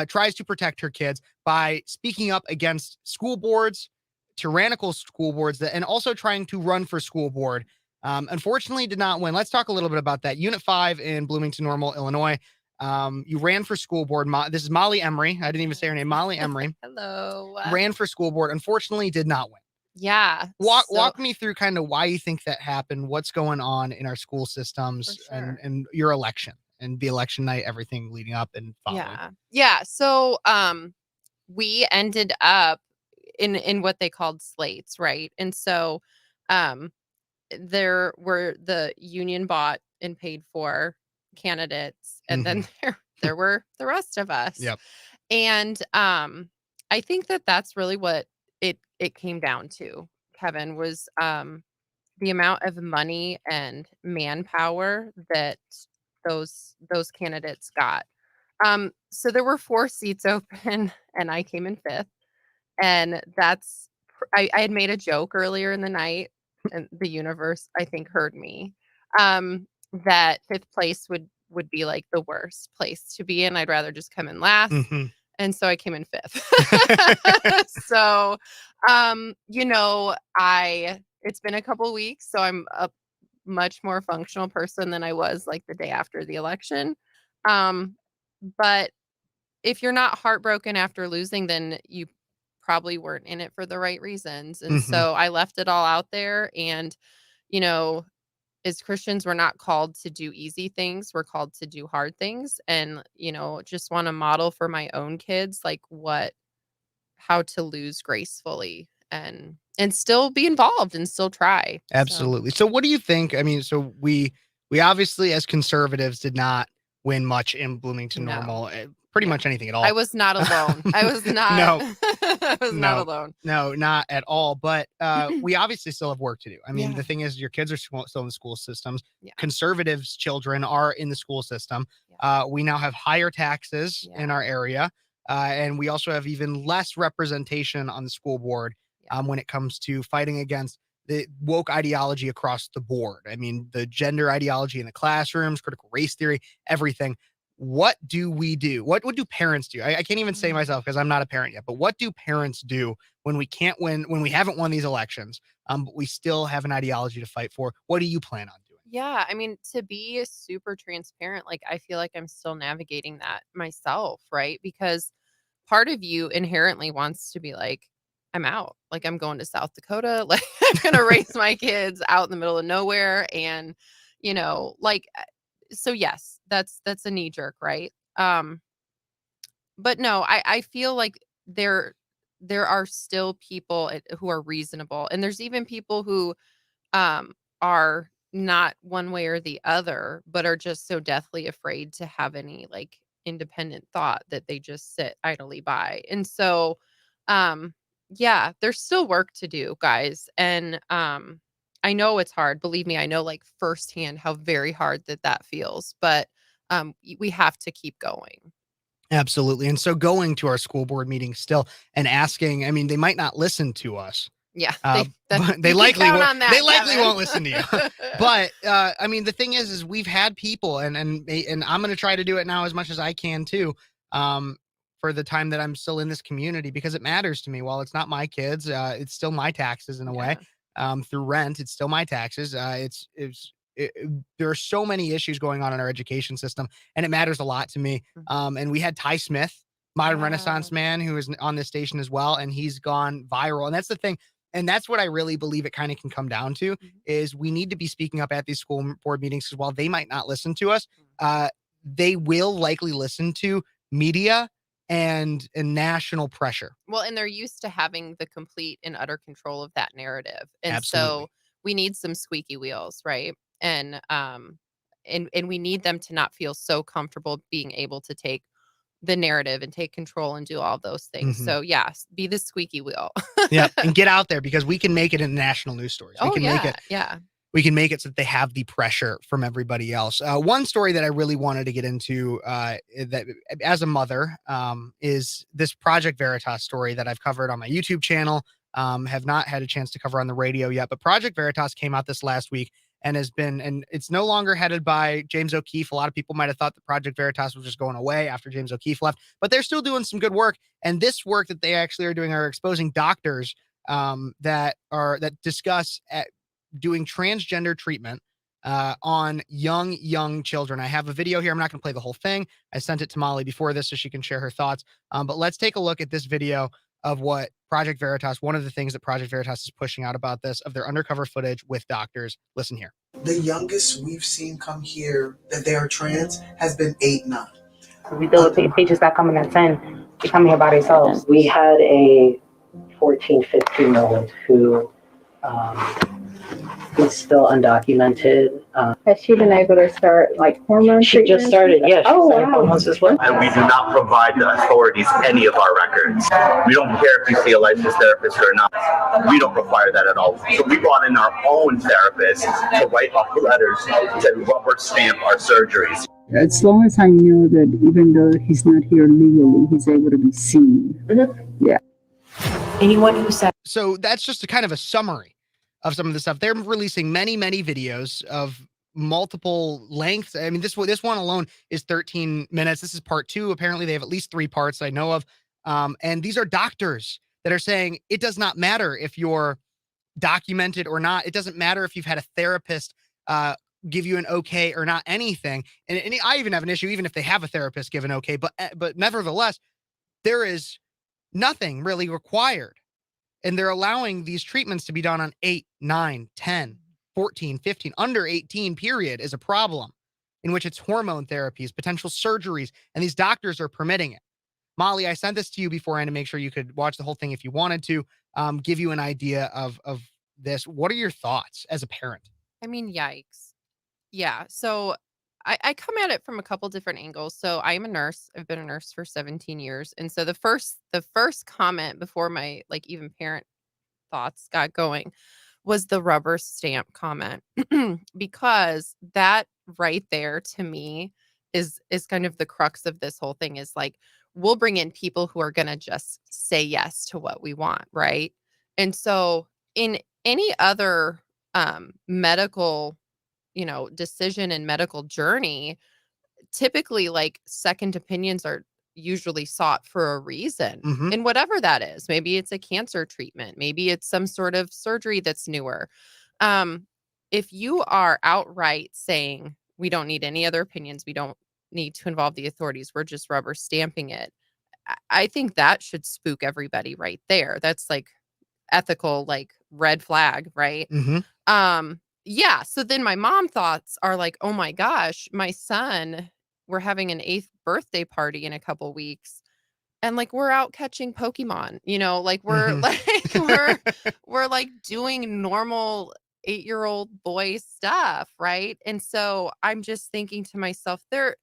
tries to protect her kids by speaking up against school boards, tyrannical school boards, and also trying to run for school board. Unfortunately, did not win. Let's talk a little bit about that. Unit 5 in Bloomington Normal, Illinois. You ran for school board. This is Mollie Emory. I didn't even say her name. Mollie Emory. Hello. Ran for school board. Unfortunately, did not win. Yeah. Walk me through kind of why you think that happened. What's going on in our school systems and your election and the election night, everything leading up and following. Yeah. So we ended up in what they called slates, right? And so there were the union bought and paid for candidates, and then there were the rest of us. Yep. And I think that's really what it came down to, Kevin, was the amount of money and manpower that those candidates got. So there were 4 seats open, and I came in 5th. And I had made a joke earlier in the night, and the universe, I think, heard me, that 5th place would be like the worst place to be in. I'd rather just come in last. And so I came in 5th. So, it's been a couple weeks, so I'm a much more functional person than I was like the day after the election. But if you're not heartbroken after losing, then you probably weren't in it for the right reasons. And so I left it all out there. And, as Christians, we're not called to do easy things. We're called to do hard things. And, just want to model for my own kids, like how to lose gracefully and and still be involved and still try. Absolutely. So what do you think? I mean, so we obviously as conservatives did not win much in Bloomington No. Normal, pretty Yeah. much anything at all. I was not alone. I was not. No, I was not no, alone. no, not at all. But we obviously still have work to do. I mean, Yeah. the thing is, your kids are still in the school systems. Yeah. Conservatives' children are in the school system. Yeah. We now have higher taxes in Yeah. our area. And we also have even less representation on the school board Yeah. when it comes to fighting against the woke ideology across the board. I mean, the gender ideology in the classrooms, critical race theory, everything. What do we do? What do parents do? I can't even say myself because I'm not a parent yet, but what do parents do when we can't win, when we haven't won these elections, but we still have an ideology to fight for? What do you plan on doing? Yeah, I mean, to be super transparent, like I feel like I'm still navigating that myself, right? Because part of you inherently wants to be like, I'm out. Like I'm going to South Dakota. Like I'm gonna raise my kids out in the middle of nowhere. And, like so yes, that's a knee jerk, right? But no, I feel like there are still people who are reasonable. And there's even people who are not one way or the other, but are just so deathly afraid to have any like independent thought that they just sit idly by. And so, yeah, there's still work to do, guys. And I know it's hard. Believe me, I know like firsthand how very hard that feels. But we have to keep going. Absolutely. And so going to our school board meetings still and asking, I mean, they might not listen to us. Yeah, But they you can likely count won't, on that, they likely Kevin. won't listen to you. But I mean, the thing is we've had people, and I'm going to try to do it now as much as I can too, for the time that I'm still in this community, because it matters to me. While it's not my kids, it's still my taxes in a way. Through rent, it's still my taxes. There are so many issues going on in our education system, and it matters a lot to me. And we had Ty Smith, modern Yeah. Renaissance man, who is on this station as well, and he's gone viral. And that's the thing. And that's what I really believe it kind of can come down to, is we need to be speaking up at these school board meetings, because while they might not listen to us, they will likely listen to media and national pressure. Well, and they're used to having the complete and utter control of that narrative. And Absolutely. so we need some squeaky wheels, right? And we need them to not feel so comfortable being able to take the narrative and take control and do all those things. Mhm. So yes, be the squeaky wheel. Yeah, and get out there, because we can make it in national news stories. We Oh can make it. yeah. We can make it so that they have the pressure from everybody else. One story that I really wanted to get into, that as a mother, is this Project Veritas story that I've covered on my YouTube channel. Have not had a chance to cover on the radio yet, but Project Veritas came out this last week and and it's no longer headed by James O'Keefe. A lot of people might have thought that Project Veritas was just going away after James O'Keefe left, but they're still doing some good work. And this work that they actually are doing are exposing doctors that discuss doing transgender treatment on young children. I have a video here. I'm not going to play the whole thing. I sent it to Molly before this so she can share her thoughts. But let's take a look at this video of what Project Veritas, one of the things that Project Veritas is pushing out about this, of their undercover footage with doctors. Listen here. The youngest we've seen come here that they are trans has been 8, 9. We deal with patients that come in at 10, they come here by themselves. We had a 14, 15-year-old who is still undocumented. Has she been able to start like hormone She treatment? just started, yeah. She Oh, started wow. hormones as well. And we do not provide the authorities any of our records. We don't care if you see a licensed therapist or not. We don't require that at all. So we brought in our own therapist to write off letters to rubber stamp our surgeries. As long as I know that even though he's not here legally, he's able to be seen. Yeah. Anyone who said. So that's just a kind of a summary of some of the stuff. They're releasing many videos of multiple lengths. I mean, this one alone is 13 minutes. This is part 2. Apparently they have at least 3 parts I know of. And these are doctors that are saying it does not matter if you're documented or not. It doesn't matter if you've had a therapist give you an okay or not, anything. And I even have an issue, even if they have a therapist give an okay, but nevertheless, there is nothing really required. And they're allowing these treatments to be done on 8, 9, 10, 14, 15, under 18 period is a problem, in which it's hormone therapies, potential surgeries, and these doctors are permitting it. Mollie, I sent this to you beforehand to make sure you could watch the whole thing if you wanted to, give you an idea of this. What are your thoughts as a parent? I mean, yikes. Yeah. So I come at it from a couple different angles. So I'm a nurse. I've been a nurse for 17 years. And so the first comment before my like even parent thoughts got going was the rubber stamp comment. Because that right there to me is kind of the crux of this whole thing, is like we'll bring in people who are going to just say yes to what we want, right? And so in any other medical, decision and medical journey, typically like second opinions are usually sought for a reason. Mm-hmm. And whatever that is, maybe it's a cancer treatment, maybe it's some sort of surgery that's newer. Um, if you are outright saying, we don't need any other opinions, we don't need to involve the authorities, we're just rubber stamping it, I think that should spook everybody right there. That's like ethical, like red flag, right? Mm-hmm. Yeah, so then my mom thoughts are like, "Oh my gosh, my son, we're having an 8th birthday party in a couple weeks, and like we're out catching Pokemon." Like we're Mm-hmm. like we're like doing normal 8-year-old boy stuff, right? And so I'm just thinking to myself, there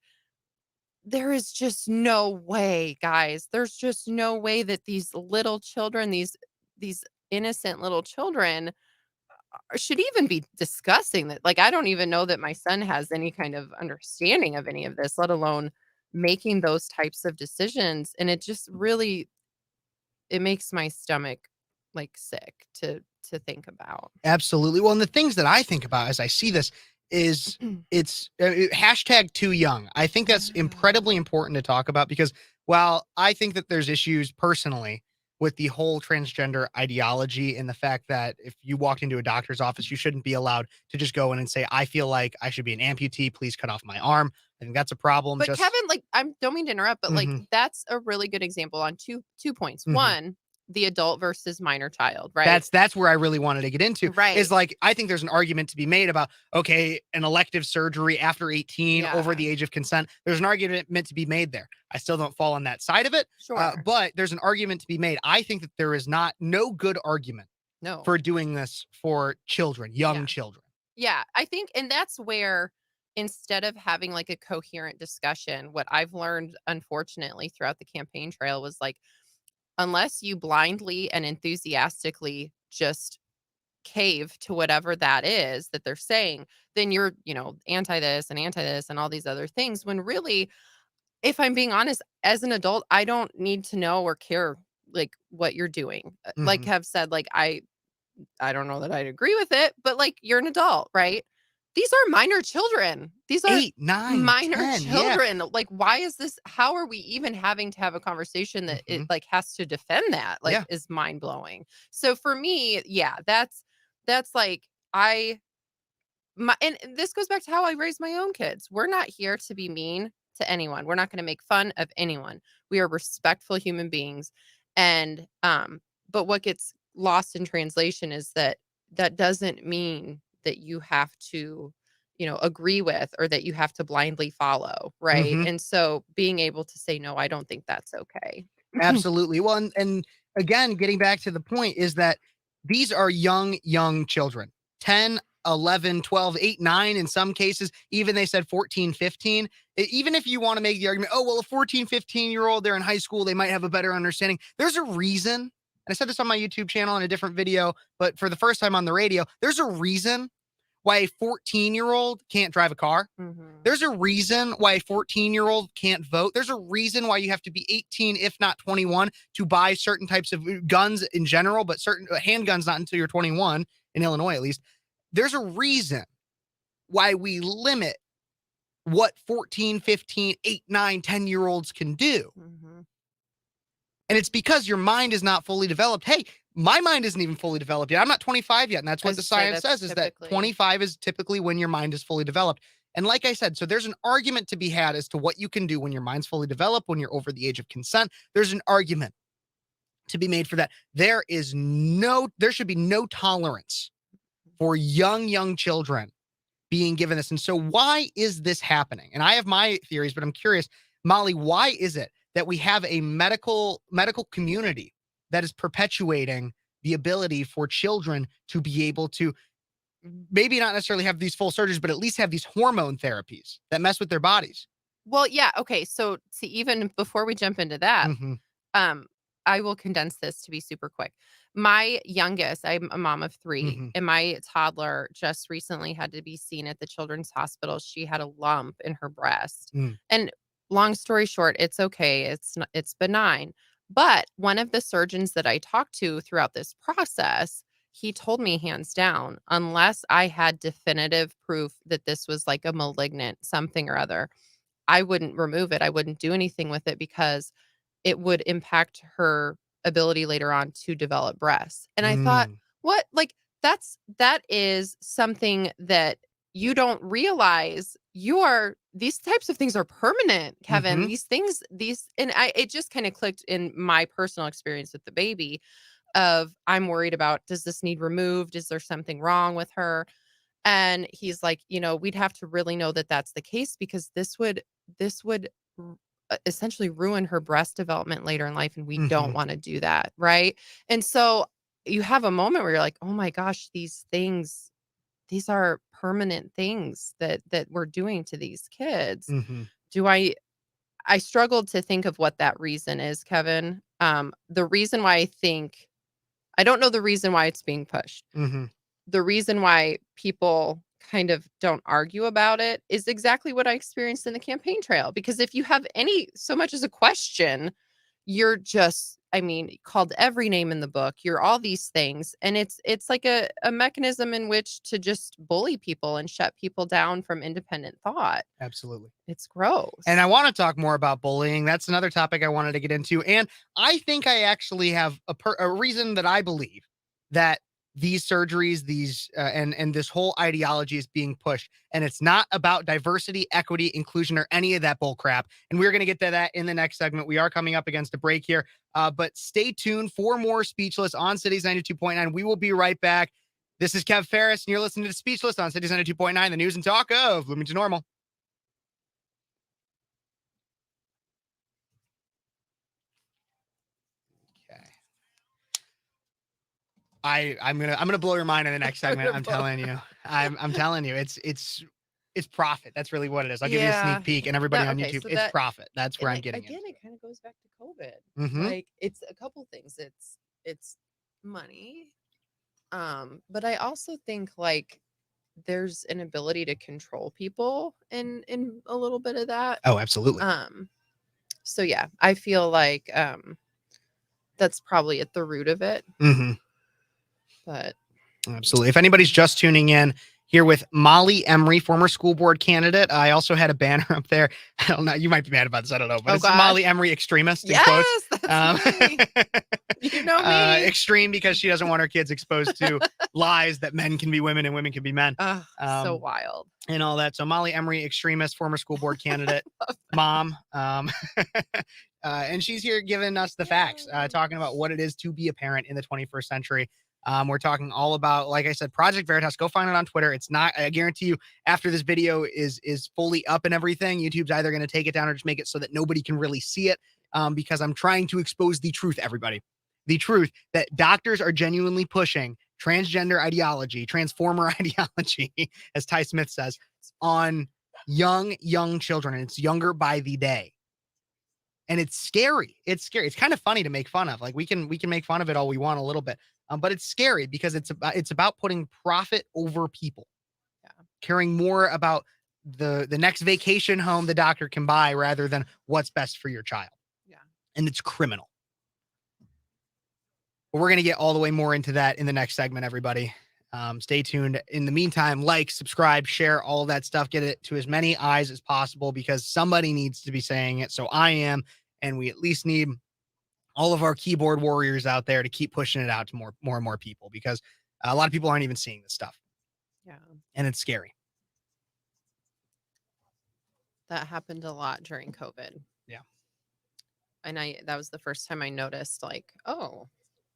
is just no way, guys. There's just no way that these little children, these innocent little children should even be discussing that. Like, I don't even know that my son has any kind of understanding of any of this, let alone making those types of decisions. And it just really, it makes my stomach like sick to think about. Absolutely. Well, and the things that I think about as I see this is it's hashtag too young. I think that's incredibly important to talk about because while I think that there's issues personally with the whole transgender ideology and the fact that if you walked into a doctor's office, you shouldn't be allowed to just go in and say, I feel like I should be an amputee. Please cut off my arm. I think that's a problem. But Just Kevin, like, I don't mean to interrupt, but like Mhm. that's a really good example on two points. Mhm. One, the adult versus minor child, right? That's where I really wanted to get into Right. is like I think there's an argument to be made about okay, an elective surgery after 18 over Yeah. the age of consent. There's an argument meant to be made there. I still don't fall on that side of it, Sure. but there's an argument to be made. I think that there is no good argument No. for doing this for children, young Yeah. children. Yeah, I think, and that's where instead of having like a coherent discussion, what I've learned, unfortunately, throughout the campaign trail was like, unless you blindly and enthusiastically just cave to whatever that is that they're saying, then you're, anti this and all these other things. When really, if I'm being honest, as an adult, I don't need to know or care like what you're doing. Like Mhm. have said, like I don't know that I'd agree with it, but like you're an adult, right? These are minor children. These are 8, 9, minor 10, yeah. children. Like, why is this? How are we even having to have a conversation that it Mhm. like has to defend that? Like, Yeah. is mind blowing. So for me, yeah, that's like I my and this goes back to how I raise my own kids. We're not here to be mean to anyone. We're not going to make fun of anyone. We are respectful human beings. And but what gets lost in translation is that doesn't mean that you have to, agree with or that you have to blindly follow, right? Mhm. And so being able to say no, I don't think that's okay. Absolutely. Well, and again, getting back to the point is that these are young children, 10, 11, 12, 8, 9 in some cases, even they said 14, 15. Even if you want to make the argument, oh, well, a 14, 15-year-old, they're in high school, they might have a better understanding. There's a reason. And I said this on my YouTube channel in a different video, but for the first time on the radio, there's a reason why a 14-year-old can't drive a car. Mhm. There's a reason why a 14-year-old can't vote. There's a reason why you have to be 18, if not 21, to buy certain types of guns in general, but certain handguns not until you're 21, in Illinois at least. There's a reason why we limit what 14, 15, 8, 9, 10-year-olds can do. Mhm. And it's because your mind is not fully developed. Hey, my mind isn't even fully developed yet. I'm not 25 yet. And that's I what was the to say science that's says is that typically 25 is typically when your mind is fully developed. And like I said, so there's an argument to be had as to what you can do when your mind's fully developed, when you're over the age of consent. There's an argument to be made for that. There should be no tolerance for young children being given this. And so why is this happening? And I have my theories, but I'm curious, Mollie, why is it that we have a medical community that is perpetuating the ability for children to be able to maybe not necessarily have these full surgeries, but at least have these hormone therapies that mess with their bodies. Well, yeah. Okay. So see, even before we jump into that, Mm-hmm. I will condense this to be super quick. My youngest, I'm a mom of 3, Mm-hmm. and my toddler just recently had to be seen at the children's hospital. She had a lump in her breast. Mm. And long story short, it's okay. It's benign. But one of the surgeons that I talked to throughout this process, he told me hands down, unless I had definitive proof that this was like a malignant something or other, I wouldn't remove it. I wouldn't do anything with it because it would impact her ability later on to develop breasts. And I thought, Mm. what? Like that is something that you don't realize. These types of things are permanent, Kevin. Mhm. It just kind of clicked in my personal experience with the baby of I'm worried about, does this need removed? Is there something wrong with her? And he's like, we'd have to really know that that's the case because this would essentially ruin her breast development later in life. And we don't Mhm. want to do that. Right. And so you have a moment where you're like, oh my gosh, these are permanent things that we're doing to these kids. Mhm. I struggled to think of what that reason is, Kevin. The reason why I don't know the reason why it's being pushed. Mhm. The reason why people kind of don't argue about it is exactly what I experienced in the campaign trail. Because if you have so much as a question, you're just, called every name in the book. You're all these things. And it's like a mechanism in which to just bully people and shut people down from independent thought. Absolutely. It's gross. And I want to talk more about bullying. That's another topic I wanted to get into. And I think I actually have a reason that I believe that these surgeries, and this whole ideology is being pushed. And it's not about diversity, equity, inclusion, or any of that bull crap. And we're going to get to that in the next segment. We are coming up against a break here, but stay tuned for more Speechless on Cities 92.9. We will be right back. This is Kev Phares, and you're listening to Speechless on Cities 92.9, the news and talk of Bloomington Normal. I'm gonna blow your mind in the next segment. I'm telling you. I'm telling you. It's profit. That's really what it is. I'll give you a sneak peek, and everybody on YouTube, it's profit. That's where I'm getting again, into. it kind of goes back to COVID. Mhm. Like it's a couple things. It's money. But I also think like there's an ability to control people in a little bit of that. Oh, absolutely. So yeah, I feel like that's probably at the root of it. Mhm. But Absolutely. If anybody's just tuning in, here with Mollie Emory, former school board candidate. I also had a banner up there. I don't know. You might be mad about this. I don't know. But Oh, it's gosh. Mollie Emory, extremist. In yes, quotes. that's me. You know me. Extreme because she doesn't want her kids exposed to lies that men can be women and women can be men. So wild. And all that. So Mollie Emory, extremist, former school board candidate, mom. And she's here giving us the facts, talking about what it is to be a parent in the 21st century. We're talking all about, like I said, Project Veritas. Go find it on Twitter. It's not, I guarantee you, after this video is fully up and everything, YouTube's either going to take it down or just make it so that nobody can really see it. Because I'm trying to expose the truth, everybody. The truth that doctors are genuinely pushing transgender ideology, transformer ideology, as Ty Smith says, on young children. And it's younger by the day. And it's scary. It's scary. It's kind of funny to make fun of. Like we can make fun of it all we want a little bit. But it's scary because it's about putting profit over people. Yeah. Caring more about the next vacation home the doctor can buy rather than what's best for your child. Yeah. And it's criminal. But we're going to get all the way more into that in the next segment, everybody. Stay tuned. In the meantime, like, subscribe, share, all of that stuff. Get it to as many eyes as possible because somebody needs to be saying it. So I am, and we at least need all of our keyboard warriors out there to keep pushing it out to more and more people because a lot of people aren't even seeing this stuff. Yeah. And it's scary. That happened a lot during COVID. Yeah. And that was the first time I noticed like, oh,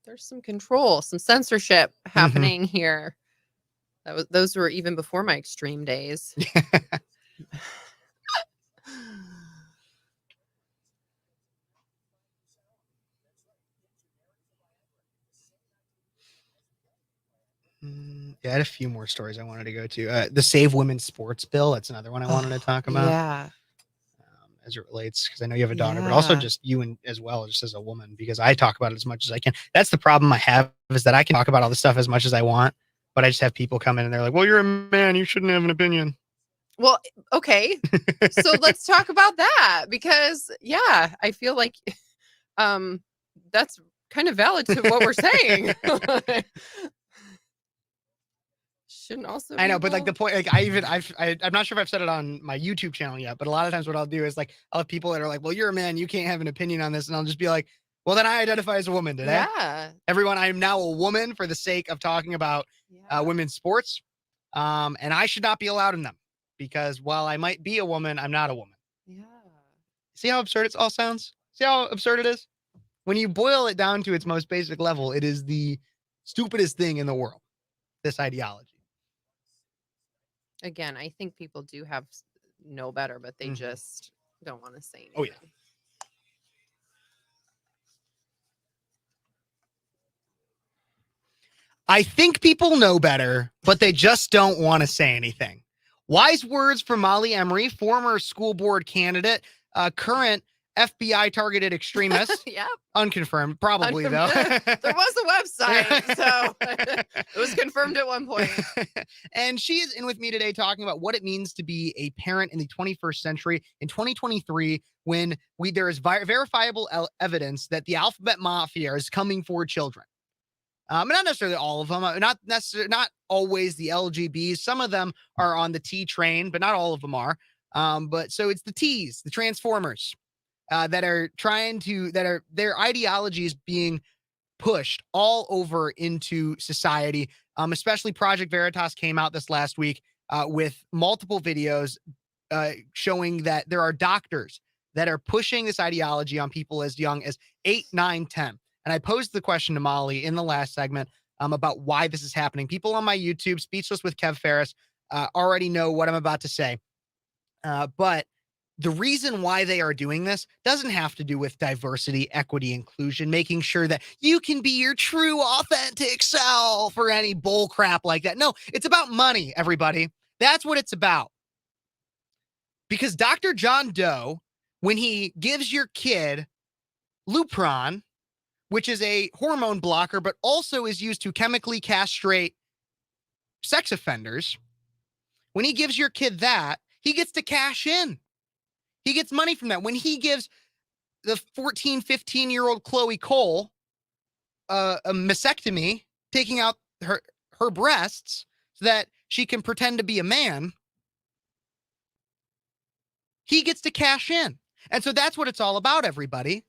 there's some control, some censorship happening here. Those were even before my extreme days. Yeah, I had a few more stories I wanted to go to. The Save Women's Sports bill. That's another one I wanted to talk about. Yeah. As it relates, because I know you have a daughter, but also Yeah. just you and as well, just as a woman, because I talk about it as much as I can. That's the problem I have, is that I can talk about all this stuff as much as I want, but I just have people come in and they're like, well, you're a man, you shouldn't have an opinion. Well, okay. So let's talk about that, because yeah, I feel like that's kind of valid to what we're saying. Shouldn't also I be know, but like able- the point, like I'm not sure if I've said it on my YouTube channel yet, but a lot of times what I'll do is like, I'll have people that are like, well, you're a man, you can't have an opinion on this. And I'll just be like, well, then I identify as a woman today. Yeah. Everyone, I am now a woman for the sake of talking about Yeah. women's sports. And I should not be allowed in them, because while I might be a woman, I'm not a woman. Yeah. See how absurd it all sounds? See how absurd it is? When you boil it down to its most basic level, it is the stupidest thing in the world, this ideology. Again, I think people do know better, but they Mhm. just don't want to say anything. Oh, yeah. I think people know better, but they just don't want to say anything. Wise words from Mollie Emory, former school board candidate, current FBI targeted extremist. Yeah. Unconfirmed, probably though. There was a website, so it was confirmed at one point. And she is in with me today talking about what it means to be a parent in the 21st century in 2023, when there is verifiable evidence that the alphabet mafia is coming for children. Not necessarily all of them, not always the LGBs. Some of them are on the T train, but not all of them are. But so it's the T's, the Transformers, that are their ideology is being pushed all over into society. Especially Project Veritas came out this last week with multiple videos showing that there are doctors that are pushing this ideology on people as young as 8, 9, 10. And I posed the question to Mollie in the last segment about why this is happening. People on my YouTube, Speechless with Kev Phares, already know what I'm about to say. But the reason why they are doing this doesn't have to do with diversity, equity, inclusion, making sure that you can be your true, authentic self or any bull crap like that. No, it's about money, everybody. That's what it's about. Because Dr. John Doe, when he gives your kid Lupron, which is a hormone blocker, but also is used to chemically castrate sex offenders. When he gives your kid that, he gets to cash in. He gets money from that. When he gives the 14, 15-year-old Chloe Cole a mastectomy, taking out her breasts so that she can pretend to be a man, he gets to cash in. And so that's what it's all about, everybody.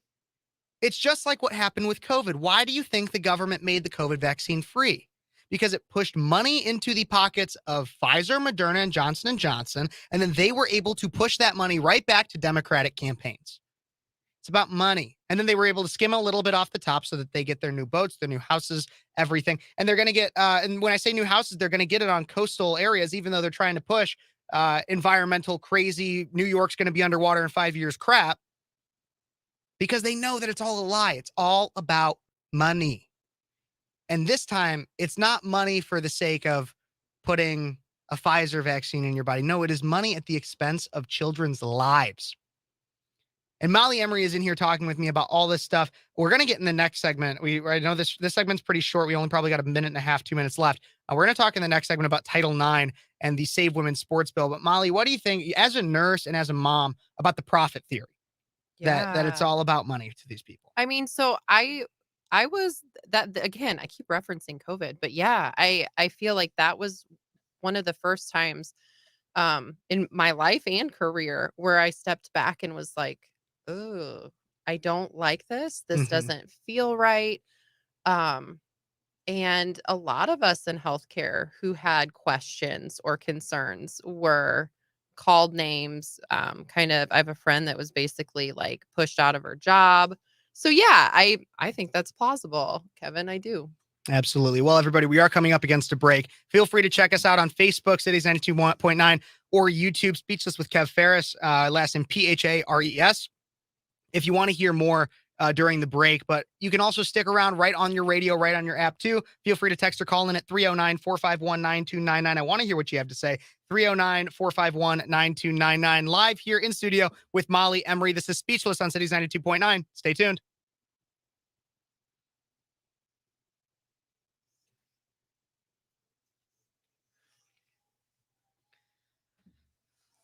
It's just like what happened with COVID. Why do you think the government made the COVID vaccine free? Because it pushed money into the pockets of Pfizer, Moderna, and Johnson & Johnson, and then they were able to push that money right back to Democratic campaigns. It's about money. And then they were able to skim a little bit off the top so that they get their new boats, their new houses, everything. And they're going to get, and when I say new houses, they're going to get it on coastal areas, even though they're trying to push environmental crazy, New York's going to be underwater in 5 years crap. Because they know that it's all a lie. It's all about money. And this time, it's not money for the sake of putting a Pfizer vaccine in your body. No, it is money at the expense of children's lives. And Mollie Emory is in here talking with me about all this stuff. We're going to get in the next segment. I know this segment's pretty short. We only probably got a minute and a half, 2 minutes left. We're going to talk in the next segment about Title IX and the Save Women's Sports bill. But Mollie, what do you think, as a nurse and as a mom, about the profit theory? That it's all about money to these people? I mean, so I was that, again, I keep referencing COVID, but yeah, I feel like that was one of the first times in my life and career where I stepped back and was like, oh, I don't like this. This doesn't feel right. And a lot of us in healthcare who had questions or concerns were called names. I have a friend that was basically like pushed out of her job. So yeah, I think that's plausible, Kevin. I do. Absolutely. Well, everybody, we are coming up against a break. Feel free to check us out on Facebook, Cities 92.9, or YouTube, Speechless with Kev Phares, last name Phares. If you want to hear more during the break, but you can also stick around right on your radio, right on your app too. Feel free to text or call in at 309-451-9299. I want to hear what you have to say. 309-451-9299. Live here in studio with Mollie Emory. This is Speechless on Cities 92.9. Stay tuned.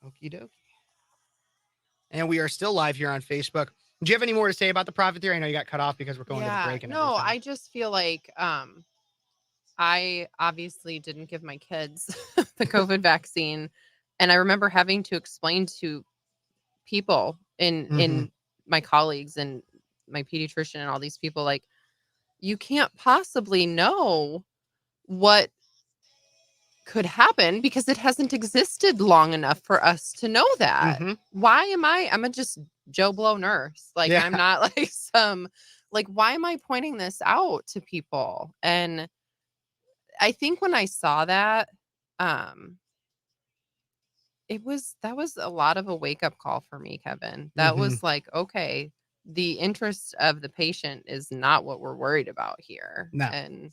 Okie dokie. And we are still live here on Facebook. Do you have any more to say about the profit theory? I know you got cut off because we're going to the break and no, everything. I just feel like I obviously didn't give my kids the COVID vaccine, and I remember having to explain to people in my colleagues and my pediatrician and all these people, like, you can't possibly know what could happen because it hasn't existed long enough for us to know that. Why am I'm a just Joe Blow nurse. Like, I'm not like why am I pointing this out to people? And I think when I saw that, that was a lot of a wake-up call for me, Kevin. That was like, okay, the interest of the patient is not what we're worried about here. No. And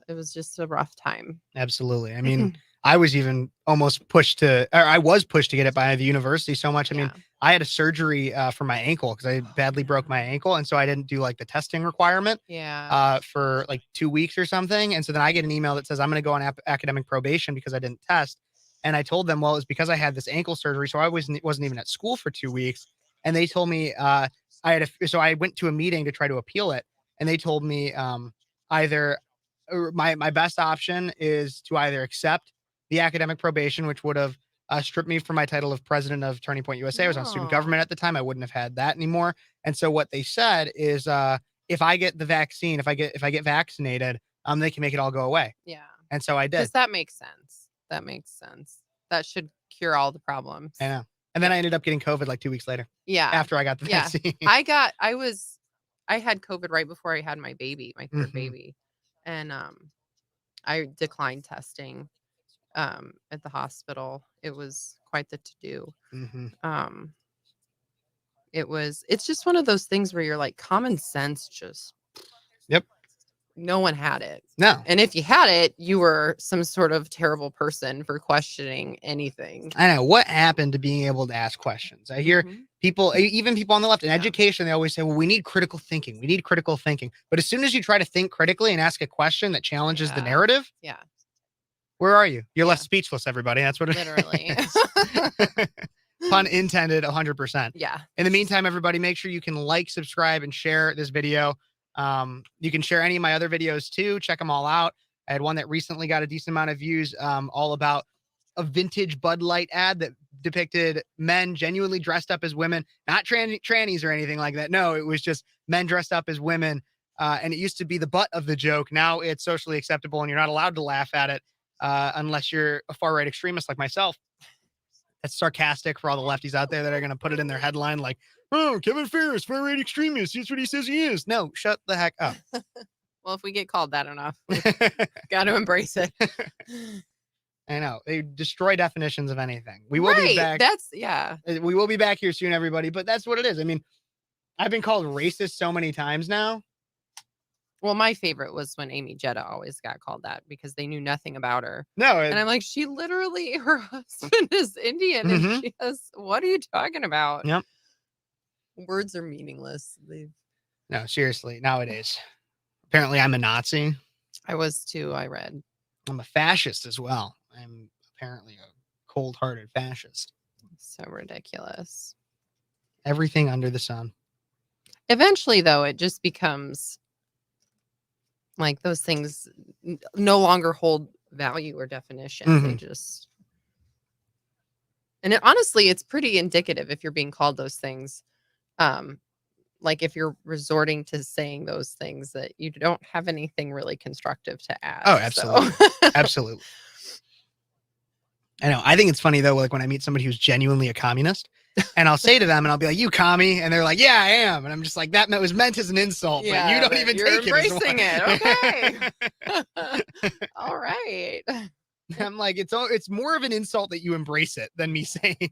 it was just a rough time. Absolutely. I mean, I was even almost pushed to, or I was pushed to get it by the university so much. I mean, I had a surgery for my ankle because I badly broke my ankle. And so I didn't do like the testing requirement for like 2 weeks or something. And so then I get an email that says I'm going to go on academic probation because I didn't test. And I told them, well, it was because I had this ankle surgery. So I wasn't even at school for 2 weeks. And they told me so I went to a meeting to try to appeal it. And they told me either my best option is to either accept the academic probation, which would have stripped me from my title of president of Turning Point USA. I was on student government at the time. I wouldn't have had that anymore. And so what they said is if I get the vaccine, if I get vaccinated, they can make it all go away. Yeah. And so I did. Because that makes sense. That should cure all the problems. I know. And then I ended up getting COVID like 2 weeks later. Yeah. After I got the vaccine. I had COVID right before I had my baby, my third baby. And I declined testing at the hospital. It was quite the to-do. It's just one of those things where you're like, common sense just no one had it. No. And if you had it, you were some sort of terrible person for questioning anything. I know. What happened to being able to ask questions? I hear people, even people on the left in education, they always say, well, we need critical thinking. We need critical thinking. But as soon as you try to think critically and ask a question that challenges the narrative, where are you? You're left speechless, everybody. That's what it literally is. Pun intended, 100%. Yeah. In the meantime, everybody, make sure you can like, subscribe, and share this video. You can share any of my other videos too. Check them all out. I had one that recently got a decent amount of views, all about a vintage Bud Light ad that depicted men genuinely dressed up as women, not trannies or anything like that. No, it was just men dressed up as women. And it used to be the butt of the joke. Now it's socially acceptable and you're not allowed to laugh at it unless you're a far right extremist like myself. That's sarcastic for all the lefties out there that are going to put it in their headline like, oh, Kevin Phares, far right extremist. That's what he says he is. No, shut the heck up. Well, if we get called that enough, got to embrace it. I know. They destroy definitions of anything. We will be back. We will be back here soon, everybody. But that's what it is. I mean, I've been called racist so many times now. Well, my favorite was when Amy Jetta always got called that because they knew nothing about her. No. And I'm like, her husband is Indian. And she has, what are you talking about? Yep. Words are meaningless. No, seriously, nowadays. Apparently I'm a Nazi. I was too, I read. I'm a fascist as well. I'm apparently a cold-hearted fascist. So ridiculous. Everything under the sun. Eventually, though, it just becomes like those things no longer hold value or definition. They just... And honestly, it's pretty indicative if you're being called those things. Like if you're resorting to saying those things that you don't have anything really constructive to add. Oh, absolutely. So. Absolutely. I know. I think it's funny though, like when I meet somebody who's genuinely a communist and I'll say to them and I'll be like, you commie. And they're like, yeah, I am. And I'm just like, that was meant as an insult, but you don't even take embracing it. Okay. All right. I'm like, it's more of an insult that you embrace it than me saying it.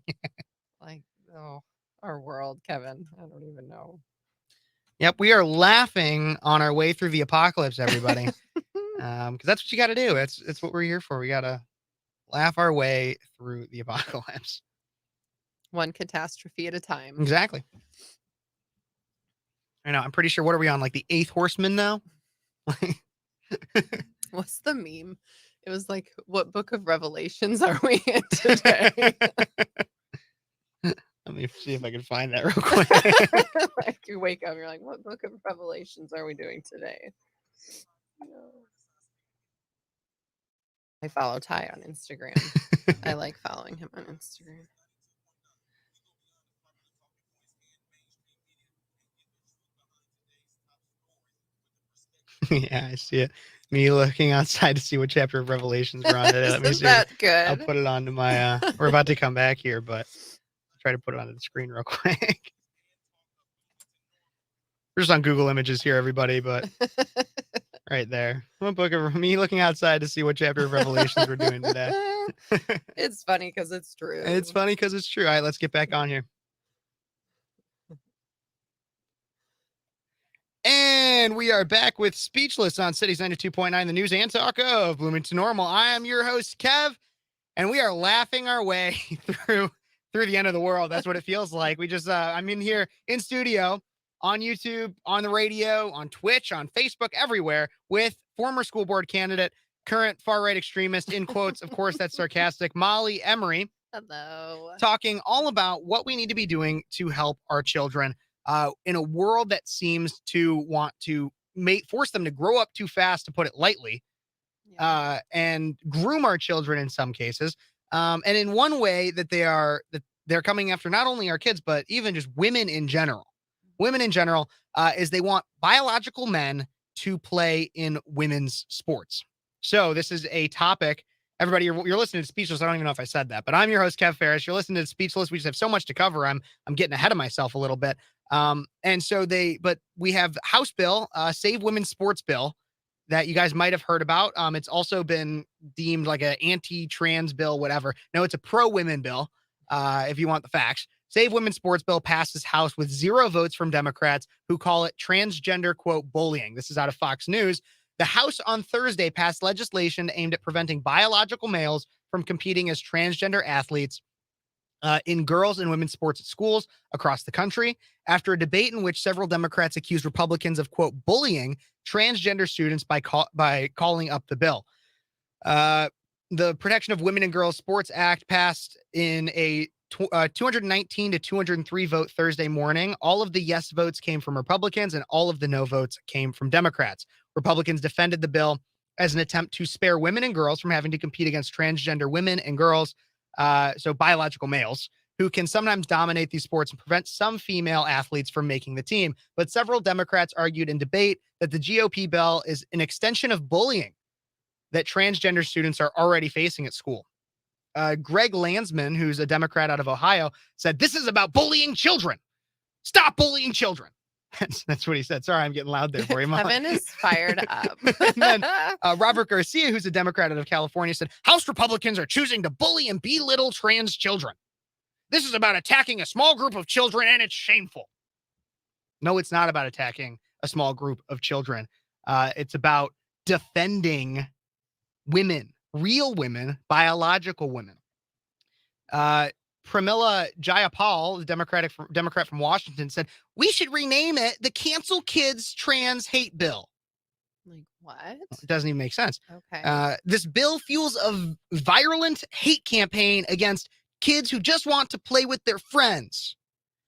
Like, oh, Our world, Kevin. I don't even know. Yep, we are laughing on our way through the apocalypse, everybody. Because that's what you got to do. It's what we're here for. We got to laugh our way through the apocalypse. One catastrophe at a time. Exactly. I know. I'm pretty sure. What are we on? Like the 8th horseman now? What's the meme? It was like, what book of Revelations are we in today? Let me see if I can find that real quick. Like you wake up, you're like, what book of Revelations are we doing today? I follow Ty on Instagram. I like following him on Instagram. Yeah, I see it. Me looking outside to see what chapter of Revelations we're on today. Let me Isn't see. that good? I'll put it onto my. We're about to come back here, but I'll try to put it onto the screen real quick. We're just on Google Images here, everybody, but right there. What book of me looking outside to see what chapter of Revelations we're doing today? It's funny because it's true. It's funny because it's true. All right, let's get back on here. And we are back with Speechless on Cities 92.9, the news and talk of Bloomington Normal. I am your host, Kev, and we are laughing our way through the end of the world. That's what it feels like. We just, I'm in here in studio, on YouTube, on the radio, on Twitch, on Facebook, everywhere with former school board candidate, current far-right extremist, in quotes, of course, that's sarcastic, Mollie Emory. Hello. Talking all about what we need to be doing to help our children in a world that seems to want to force them to grow up too fast, to put it lightly, and groom our children in some cases. And in one way that they're coming after not only our kids, but even just women in general. Women in general is they want biological men to play in women's sports. So this is a topic. Everybody, you're listening to Speechless. I don't even know if I said that, but I'm your host, Kev Phares. You're listening to Speechless. We just have so much to cover. I'm getting ahead of myself a little bit. But we have House Bill, Save Women's Sports Bill, that you guys might have heard about. It's also been deemed like an anti-trans bill, whatever. No, it's a pro-women bill, if you want the facts. Save Women's Sports Bill passes House with 0 votes from Democrats who call it transgender, quote, bullying. This is out of Fox News. The House on Thursday passed legislation aimed at preventing biological males from competing as transgender athletes in girls and women's sports at schools across the country, after a debate in which several Democrats accused Republicans of, quote, bullying transgender students by calling up the bill. The Protection of Women and Girls Sports Act passed in a 219 to 203 vote Thursday morning. All of the yes votes came from Republicans and all of the no votes came from Democrats. Republicans defended the bill as an attempt to spare women and girls from having to compete against transgender women and girls, so biological males, who can sometimes dominate these sports and prevent some female athletes from making the team. But several Democrats argued in debate that the GOP bill is an extension of bullying that transgender students are already facing at school. Greg Landsman, who's a Democrat out of Ohio, said, "This is about bullying children. Stop bullying children." That's what he said. Sorry, I'm getting loud there for you, Mom. Kevin is fired up. And then Robert Garcia, who's a Democrat out of California, said, "House Republicans are choosing to bully and belittle trans children. This is about attacking a small group of children, and it's shameful." No, it's not about attacking a small group of children. It's about defending women, real women, biological women. Pramila Jayapal, the Democrat from Washington, said, "We should rename it the Cancel Kids Trans Hate Bill." Like what? It doesn't even make sense. Okay. This bill fuels a virulent hate campaign against kids who just want to play with their friends.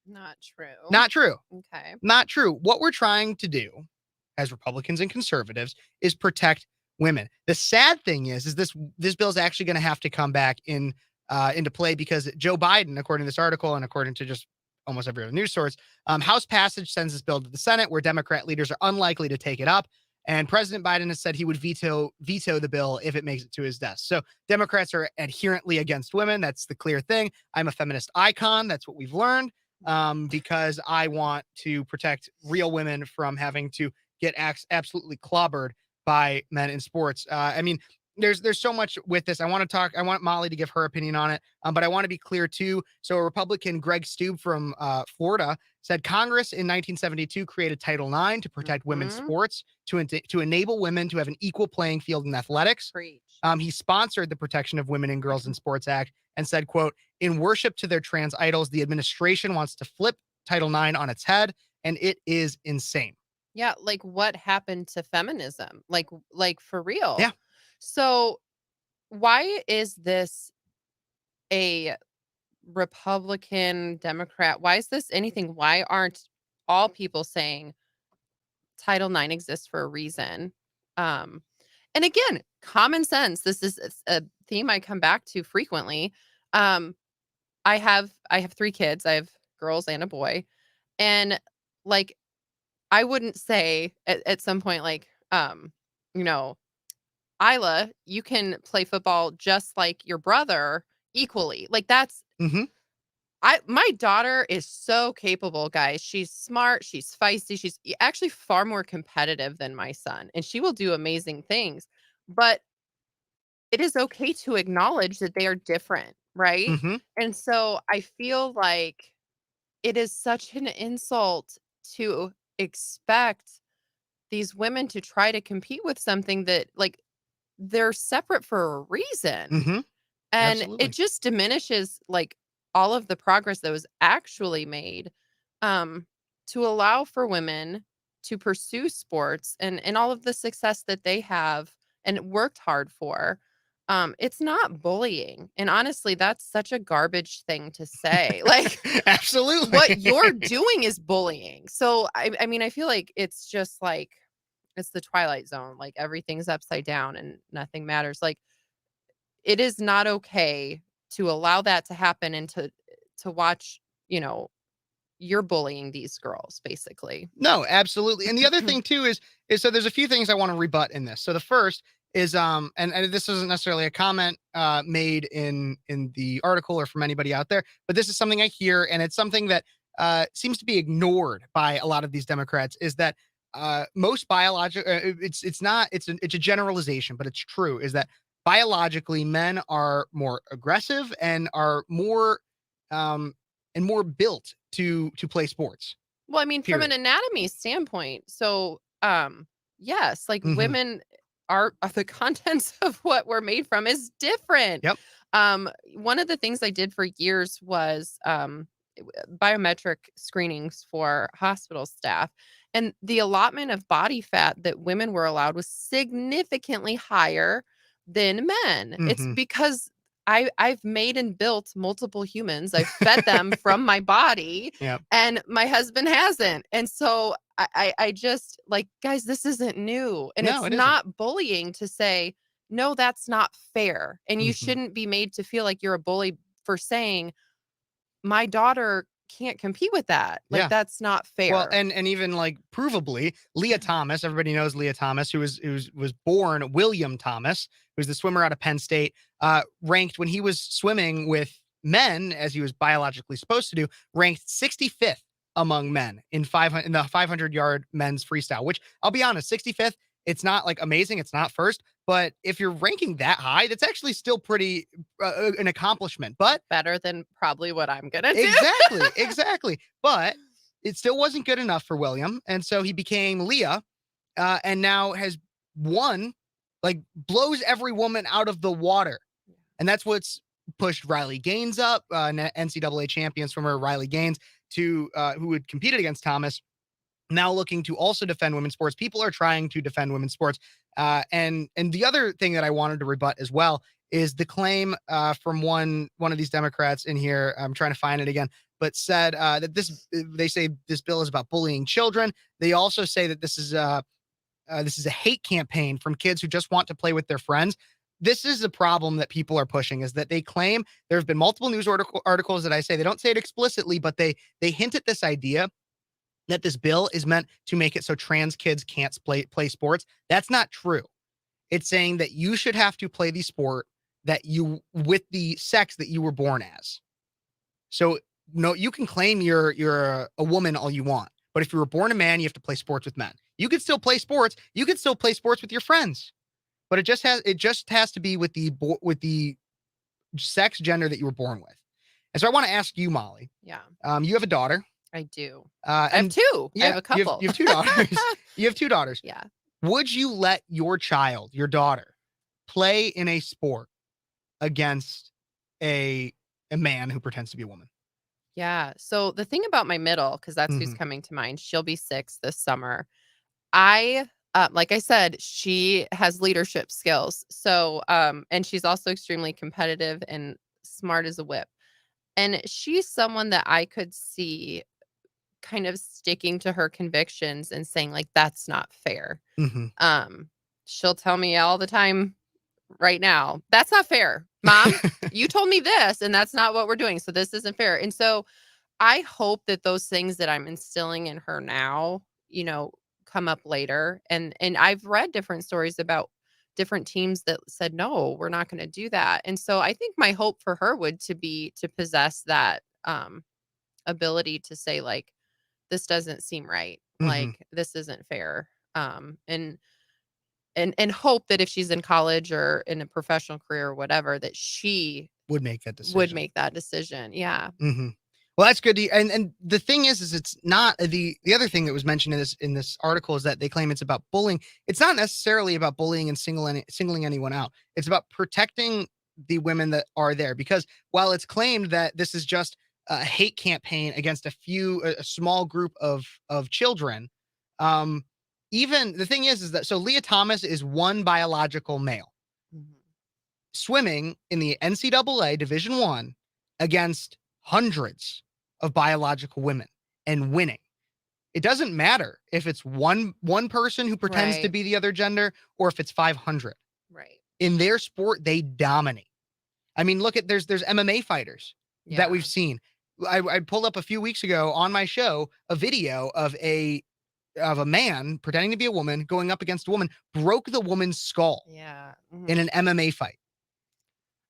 Not true. Not true. Okay. Not true. What we're trying to do as Republicans and conservatives is protect women. The sad thing is this bill is actually going to have to come back into play because Joe Biden, according to this article and according to just almost every other news source, House passage sends this bill to the Senate, where Democrat leaders are unlikely to take it up. And President Biden has said he would veto the bill if it makes it to his desk. So Democrats are adherently against women. That's the clear thing. I'm a feminist icon. That's what we've learned, because I want to protect real women from having to get absolutely clobbered by men in sports. I mean, there's so much with this. I want Molly to give her opinion on it, but I want to be clear too. So Republican Greg Stube from Florida said Congress in 1972 created Title IX to protect women's sports, to enable women to have an equal playing field in athletics. Preach. He sponsored the Protection of Women and Girls in Sports Act and said, quote, in worship to their trans idols, the administration wants to flip Title IX on its head, and it is insane. Yeah, like what happened to feminism? Like for real. Yeah. So why is this a Republican, Democrat? Why is this anything? Why aren't all people saying Title IX exists for a reason? And again, common sense. This is a theme I come back to frequently. I have 3 kids. I have girls and a boy. And like, I wouldn't say at some point, like, you know, Isla, you can play football just like your brother equally. Like that's my daughter is so capable, guys. She's smart, she's feisty, she's actually far more competitive than my son, and she will do amazing things. But it is okay to acknowledge that they are different, right? And so I feel like it is such an insult to expect these women to try to compete with something that like they're separate for a reason. And Absolutely. it just diminishes like all of the progress that was actually made to allow for women to pursue sports and all of the success that they have and worked hard for. It's not bullying. And honestly, that's such a garbage thing to say. Like, absolutely, what you're doing is bullying. So, I mean, I feel like it's just like, it's the Twilight Zone. Like, everything's upside down and nothing matters. Like, it is not okay to allow that to happen and to watch, you know, you're bullying these girls, basically. No, absolutely. And the other thing too is so there's a few things I want to rebut in this. So the first is and this isn't necessarily a comment made in the article or from anybody out there, but this is something I hear, and it's something that seems to be ignored by a lot of these Democrats, is that most biological it's a generalization, but it's true, is that biologically men are more aggressive and are more built to play sports. Well, I mean, from an anatomy standpoint, so yes, like women are the contents of what we're made from is different. Yep. One of the things I did for years was biometric screenings for hospital staff, and the allotment of body fat that women were allowed was significantly higher than men. It's because I've made and built multiple humans. I've fed them from my body, and my husband hasn't. And so I just like, guys, this isn't new. And it's not bullying to say, no, that's not fair. And you shouldn't be made to feel like you're a bully for saying, my daughter can't compete with that. Like, that's not fair. Well, and even like provably, Leah Thomas, everybody knows Leah Thomas, who was born William Thomas, who's the swimmer out of Penn State, ranked when he was swimming with men, as he was biologically supposed to do, ranked 65th among men in the 500-yard men's freestyle, which I'll be honest, 65th, it's not like amazing. It's not first, but if you're ranking that high, that's actually still pretty an accomplishment, but better than probably what I'm going to do. Exactly. But it still wasn't good enough for William. And so he became Leah, and now has won, like blows every woman out of the water. And that's what's pushed Riley Gaines up, NCAA champion swimmer Riley Gaines, to who had competed against Thomas, now looking to also defend women's sports. People are trying to defend women's sports. And the other thing that I wanted to rebut as well is the claim from one of these Democrats in here. I'm trying to find it again, but said that they say this bill is about bullying children. They also say that this is a hate campaign from kids who just want to play with their friends. This is the problem that people are pushing, is that they claim there have been multiple news articles that I say, they don't say it explicitly, but they hint at this idea that this bill is meant to make it so trans kids can't play sports. That's not true. It's saying that you should have to play the sport with the sex that you were born as. So no, you can claim you're a woman all you want, but if you were born a man, you have to play sports with men. You could still play sports. You could still play sports with your friends. but it just has to be with the sex gender that you were born with. And so I want to ask you, Molly. Yeah. You have a daughter. I do. I have two. Yeah, I have a couple. You have 2 daughters. You have 2 daughters. Yeah. Would you let your daughter, play in a sport against a man who pretends to be a woman? Yeah. So the thing about my middle, because that's who's Mhm. coming to mind, she'll be 6 this summer. Like I said, she has leadership skills. So, and she's also extremely competitive and smart as a whip. And she's someone that I could see kind of sticking to her convictions and saying, like, that's not fair. Mhm. She'll tell me all the time right now, that's not fair. Mom, you told me this, and that's not what we're doing. So this isn't fair. And so I hope that those things that I'm instilling in her now, come up later. And I've read different stories about different teams that said, no, we're not going to do that. And so I think my hope for her would be to possess that ability to say, like, this doesn't seem right. Mhm. Like, this isn't fair. And hope that if she's in college or in a professional career or whatever, that she Would make that decision. Yeah. Mm-hmm. Well, that's good. And the thing is it's not the other thing that was mentioned in this article is that they claim it's about bullying. It's not necessarily about bullying and singling anyone out. It's about protecting the women that are there, because while it's claimed that this is just a hate campaign against a small group of children, even the thing is that so Leah Thomas is one biological male. Mhm. Swimming in the NCAA Division I against hundreds of biological women and winning. It doesn't matter if it's one person who pretends to Right. be the other gender or if it's 500. Right. In their sport, they dominate. I mean, look at there's MMA fighters that Yeah. we've seen. I pulled up a few weeks ago on my show a video of a man pretending to be a woman going up against a woman, broke the woman's skull Yeah. in an MMA fight.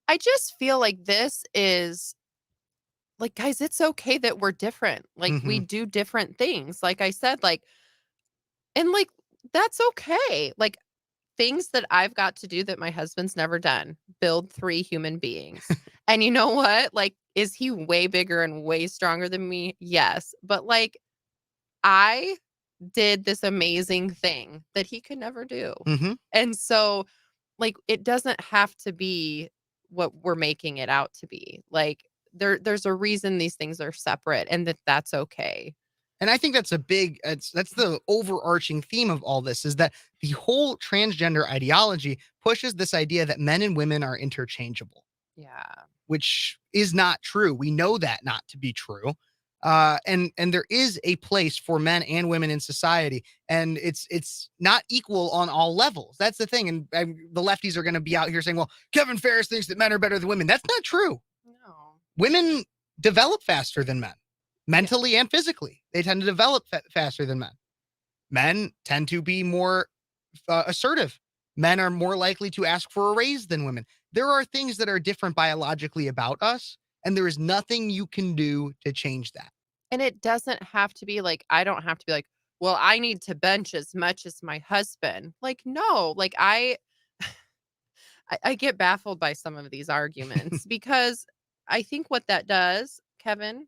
I just feel like this is like, guys, it's okay that we're different. Like, we do different things. Like I said, like, and like, that's okay. Like, things that I've got to do that my husband's never done, build 3 human beings. And you know what? Like, is he way bigger and way stronger than me? Yes. But like, I did this amazing thing that he could never do. Mm-hmm. And so, like, it doesn't have to be what we're making it out to be. Like, there's a reason these things are separate, and that's okay. And I think that's that's the overarching theme of all this, is that the whole transgender ideology pushes this idea that men and women are interchangeable, Yeah. which is not true. We know that not to be true. And there is a place for men and women in society, and it's not equal on all levels. That's the thing. And the lefties are going to be out here saying, well, Kevin Phares thinks that men are better than women. That's not true. No. Women develop faster than men, mentally and physically. They tend to develop faster than men. Men tend to be more assertive. Men are more likely to ask for a raise than women. There are things that are different biologically about us, and there is nothing you can do to change that. And it doesn't have to be like, I don't have to be like, well, I need to bench as much as my husband. Like, no, like I get baffled by some of these arguments because I think what that does, Kevin,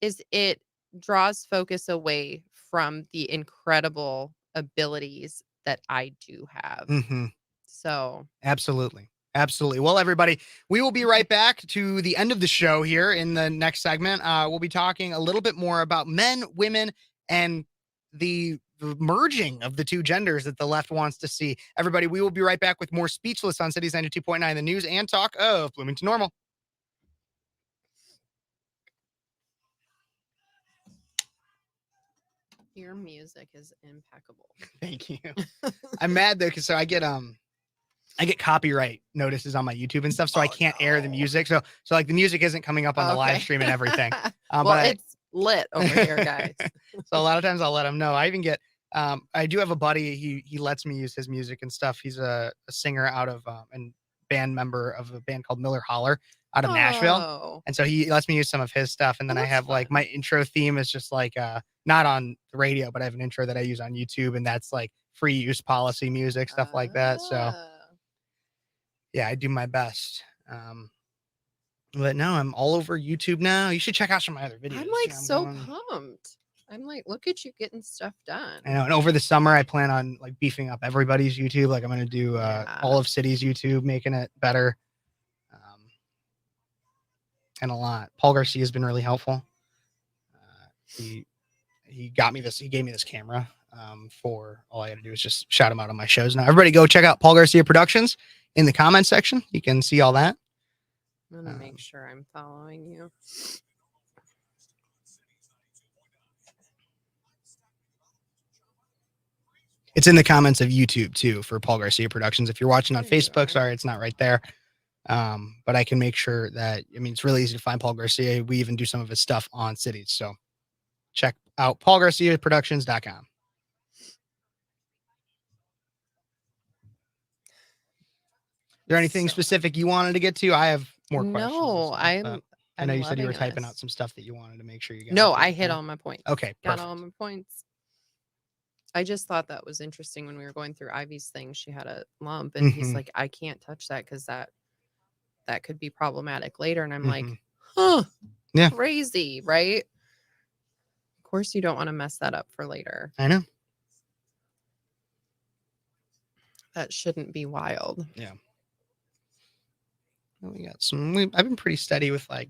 is it draws focus away from the incredible abilities that I do have. Mm-hmm. So Absolutely. Absolutely. Well, everybody, we will be right back to the end of the show here in the next segment. We'll be talking a little bit more about men, women, and the merging of the two genders that the left wants to see. Everybody, we will be right back with more Speechless on Cities 92.9, the news and talk of Bloomington Normal. your music is impeccable. Thank you. I'm mad though, because so I get copyright notices on my YouTube and stuff, so I can't air the music. So like the music isn't coming up on the live stream and everything. Well, but it's lit over here, guys. So a lot of times I'll let them know. I even get I do have a buddy, he lets me use his music and stuff. He's a singer out of and band member of a band called Miller Holler out of Nashville. And so he lets me use some of his stuff. And then I have like my intro theme is just like not on the radio, but I have an intro that I use on YouTube, and that's like free use policy music, stuff like that. So yeah, I do my best. But no, I'm all over YouTube now. You should check out some of my other videos. I'm like Yeah, so going- pumped. I'm like, look at you getting stuff done. I know. And over the summer, I plan on like beefing up everybody's YouTube. Like I'm going to do Yeah. all of City's YouTube, making it better. And a lot. Paul Garcia has been really helpful. He got me this. He gave me this camera. For all I got to do is just shout him out on my shows. Now, everybody, go check out Paul Garcia Productions in the comments section. You can see all that. I'm gonna make sure I'm following you. It's in the comments of YouTube too for Paul Garcia Productions. If you're watching on There you Facebook, are. sorry, it's not right there. But I can make sure that, I mean, it's really easy to find Paul Garcia. We even do some of his stuff on Cities. So check out paulgarciaproductions.com. Is there anything So- specific you wanted to get to? I have more questions. and No, stuff, I'm. but I I'm know you said you were loving typing this. out some stuff that you wanted to make sure you got. No, to. I hit Yeah. all my points. Okay, Got perfect. all my points. I just thought that was interesting when we were going through Ivy's thing. She had a lump, and he's Mhm. like, "I can't touch that because that could be problematic later." And I'm like, Mhm. "Huh, Yeah. crazy, right?" Of course, you don't want to mess that up for later. I know. That shouldn't be wild. Well, we got some. I've been pretty steady with like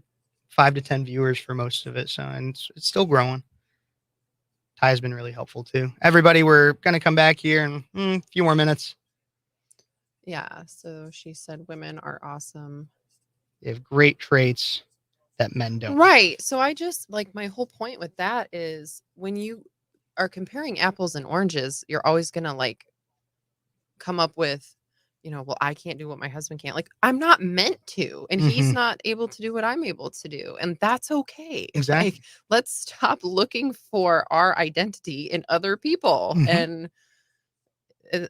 5 to 10 viewers for most of it, so and it's still growing. Ty's been really helpful too. Everybody, we're gonna come back here in a few more minutes. Yeah. So she said, "Women are awesome." They have great traits that men don't. Right. So I just like my whole point with that is when you are comparing apples and oranges, you're always going to like come up with, well, I can't do what my husband can't. Like, I'm not meant to, and he's Mhm. not able to do what I'm able to do. And that's okay. Exactly. Like, let's stop looking for our identity in other people. Mhm. And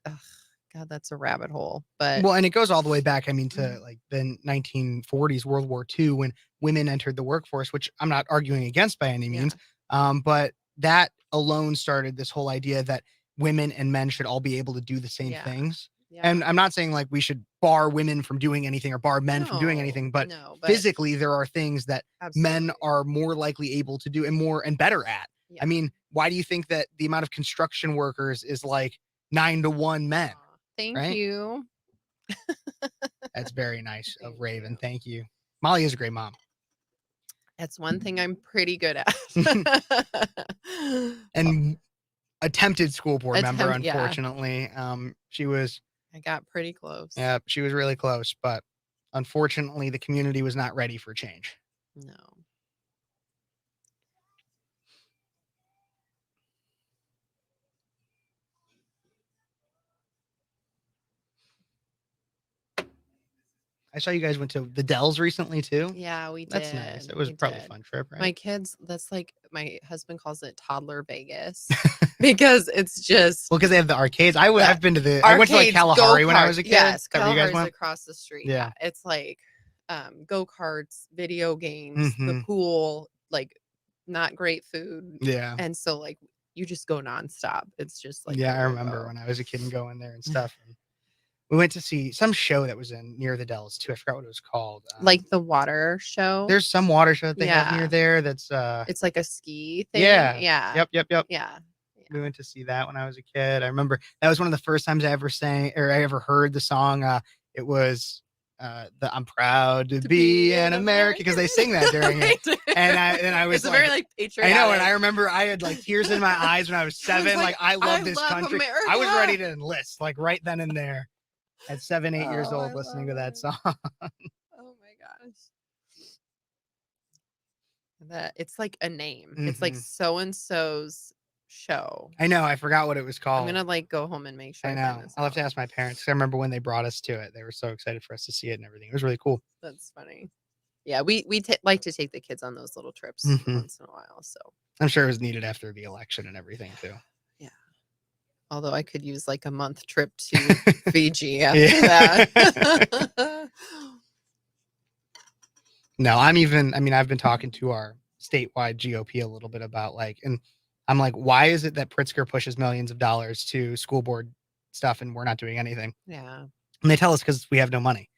God, that's a rabbit hole. But Well, and it goes all the way back. I mean, to like the 1940s, World War II, when women entered the workforce, which I'm not arguing against by any means. But that alone started this whole idea that women and men should all be able to do the same Yeah. things. yeah. And I'm not saying like we should bar women from doing anything or bar men from doing No, anything, but no, physically there are things that men absolutely. are more likely able to do and more and better at. Yeah. I mean, why do you think that the amount of construction workers is like 9-to-1 men? Aw, thank right? you. That's very nice of Thank Raven. you. Thank you. Molly is a great mom. That's one thing I'm pretty good at. And attempted school board member, Attempt- yeah. unfortunately. She was I got pretty close. she was really close, but unfortunately the community was not ready for change. No. I saw you guys went to the Dells recently too. Yeah, we did. That's nice. It was we probably a did. fun trip, right? My kids, that's like my husband calls it toddler Vegas because it's just Well, because they have the arcades. Yeah. I've been to the. I went to like arcades, Kalahari when I go-kart. was a kid. Yes, Is that where you guys Kalahari's went? across the street. Yeah. Yeah, it's like go-karts, video games, the Mhm. pool, like not great food. Yeah. And so like you just go nonstop. It's just like Yeah, I go, go, remember go. when I was a kid and going there and stuff. And we went to see some show that was in near the Dells too. I forgot what it was called. Like the water show. There's some water show that they have near Yeah. there. That's It's like a ski thing. Yeah. Yeah. Yep. Yeah. We went to see that when I was a kid. I remember that was one of the first times I ever sang or I ever heard the song. It was the I'm proud to be an American because they sing that during it. And I was It's a like, very like patriotic. I know, and I remember I had like tears in my eyes when I was 7. like, I love I this love country. I was America. ready to enlist like right then and there at 7, 8 years Oh, old I listening to love that it. song. Oh my gosh. That it's like a name. It's like Mhm. so and so's show. I know. I forgot what it was called. I'm gonna like go home and make sure I find know. this I'll have to out. ask my parents. 'Cause I remember when they brought us to it. They were so excited for us to see it and everything. It was really cool. That's funny. Yeah, we like to take the kids on those little trips Mhm. once in a while. So I'm sure it was needed after the election and everything too. although I could use like a month trip to Fiji after Yeah. that. No, I've been talking to our statewide GOP a little bit about and I'm like, why is it that Pritzker pushes millions of dollars to school board stuff and we're not doing anything? Yeah. And they tell us because we have no money.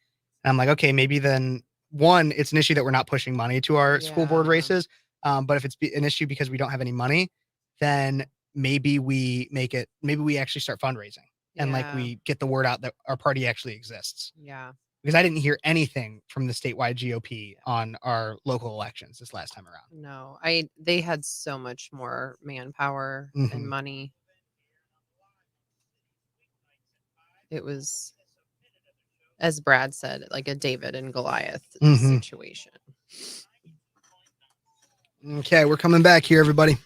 And I'm like, okay, maybe then one, it's an issue that we're not pushing money to our school board Yeah. races. But if it's an issue because we don't have any money, then maybe we actually start fundraising and like Yeah. we get the word out that our party actually exists. Yeah. Because I didn't hear anything from the statewide GOP on our local elections this last time around. No, they had so much more manpower Mhm. and money. It was, as Brad said, like a David and Goliath Mhm. situation. Okay, we're coming back here, everybody.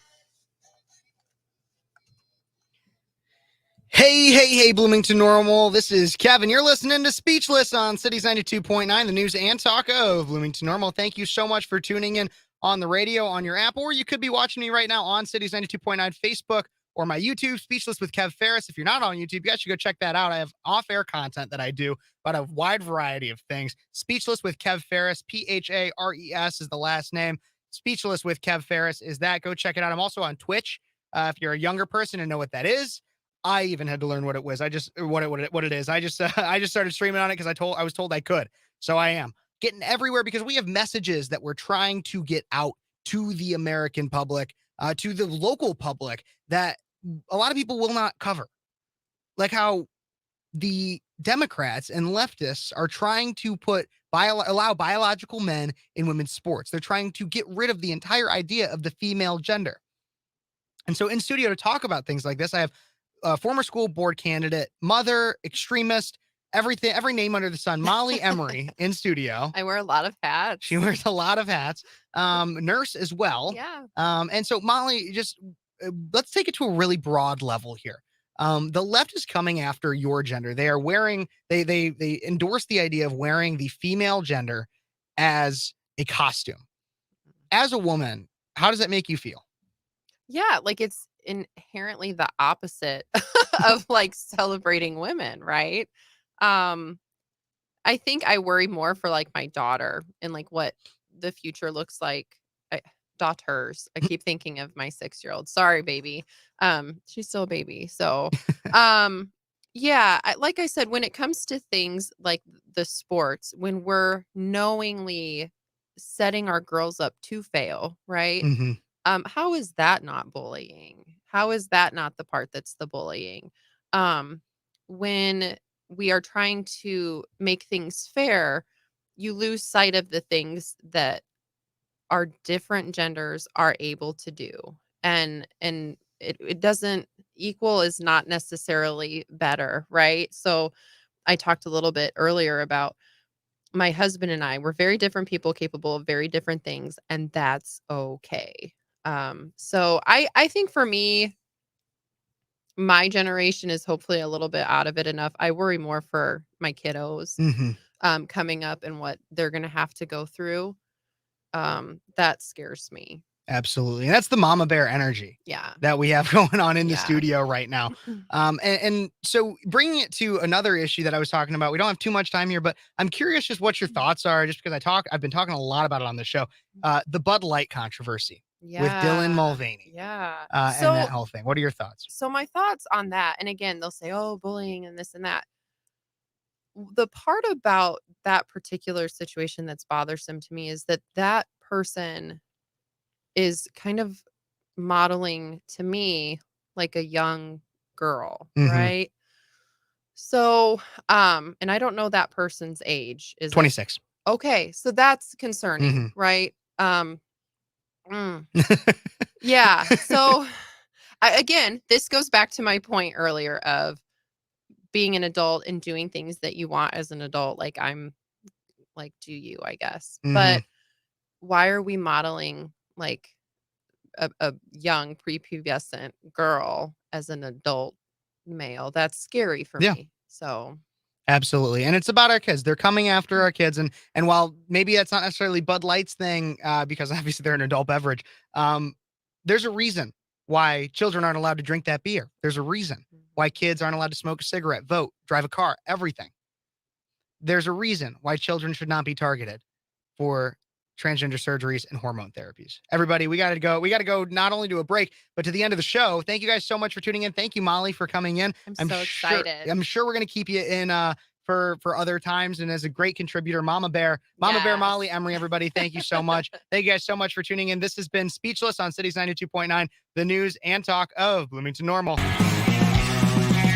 Hey, Bloomington Normal. This is Kevin. You're listening to Speechless on Cities 92.9, the news and talk of Bloomington Normal. Thank you so much for tuning in on the radio, on your app, or you could be watching me right now on Cities 92.9 Facebook or my YouTube, Speechless with Kev Phares. If you're not on YouTube, you guys should go check that out. I have off-air content that I do about a wide variety of things. Speechless with Kev Phares, Phares is the last name. Speechless with Kev Phares is that. Go check it out. I'm also on Twitch. If you're a younger person and know what that is, I even had to learn what it was. What it is. I just started streaming on it because I was told I could. So I am getting everywhere because we have messages that we're trying to get out to the American public, to the local public that a lot of people will not cover. Like how the Democrats and leftists are trying to allow biological men in women's sports. They're trying to get rid of the entire idea of the female gender. And so in studio to talk about things like this, I have former school board candidate, mother, extremist, everything, every name under the sun, Mollie Emory in studio. I wear a lot of hats. She wears a lot of hats. Nurse as well. Yeah. And so Mollie, just let's take it to a really broad level here. The left is coming after your gender. They are wearing, they endorse the idea of wearing the female gender as a costume. As a woman, how does that make you feel? Yeah, like it's inherently the opposite of like celebrating women, right? I think I worry more for like my daughter and like what the future looks like. Daughters. I keep thinking of my 6-year-old. Sorry, baby. She's still a baby. So, yeah, like I said, when it comes to things like the sports, when we're knowingly setting our girls up to fail, right? Mhm. How is that not bullying? How is that not the part that's the bullying? When we are trying to make things fair, you lose sight of the things that our different genders are able to do. And it doesn't equal is not necessarily better, right? So I talked a little bit earlier about my husband and I, we're very different people capable of very different things, and that's okay. So I think for me, my generation is hopefully a little bit out of it enough. I worry more for my kiddos coming up and what they're going to have to go through. That scares me. Absolutely. And that's the mama bear energy Yeah. that we have going on in the Yeah. studio right now. And so bringing it to another issue that I was talking about, we don't have too much time here, but I'm curious just what your thoughts are, just because I've been talking a lot about it on the show, the Bud Light controversy with Dylan Mulvaney. Yeah. And that whole thing. What are your thoughts? So my thoughts on that, and again, they'll say, oh, bullying and this and that. The part about that particular situation that's bothersome to me is that that person is kind of modeling to me like a young girl, right? So, and I don't know that person's age. Is 26. Okay, so that's concerning, right? Yeah. So, again, this goes back to my point earlier of being an adult and doing things that you want as an adult. Like I'm like, do you, I guess. But why are we modeling like a young prepubescent girl as an adult male? That's scary for me. So absolutely. And it's about our kids. They're coming after our kids. And while maybe that's not necessarily Bud Light's thing, because obviously they're an adult beverage, there's a reason why children aren't allowed to drink that beer. There's a reason why kids aren't allowed to smoke a cigarette, vote, drive a car, everything. There's a reason why children should not be targeted for transgender surgeries and hormone therapies. Everybody, we got to go. We got to go not only to a break, but to the end of the show. Thank you guys so much for tuning in. Thank you, Mollie, for coming in. I'm so excited. I'm sure we're going to keep you in for other times and as a great contributor. Mama Bear Mollie Emory, everybody, thank you so much. Thank you guys so much for tuning in. This has been Speechless on Cities 92.9, the news and talk of Bloomington Normal.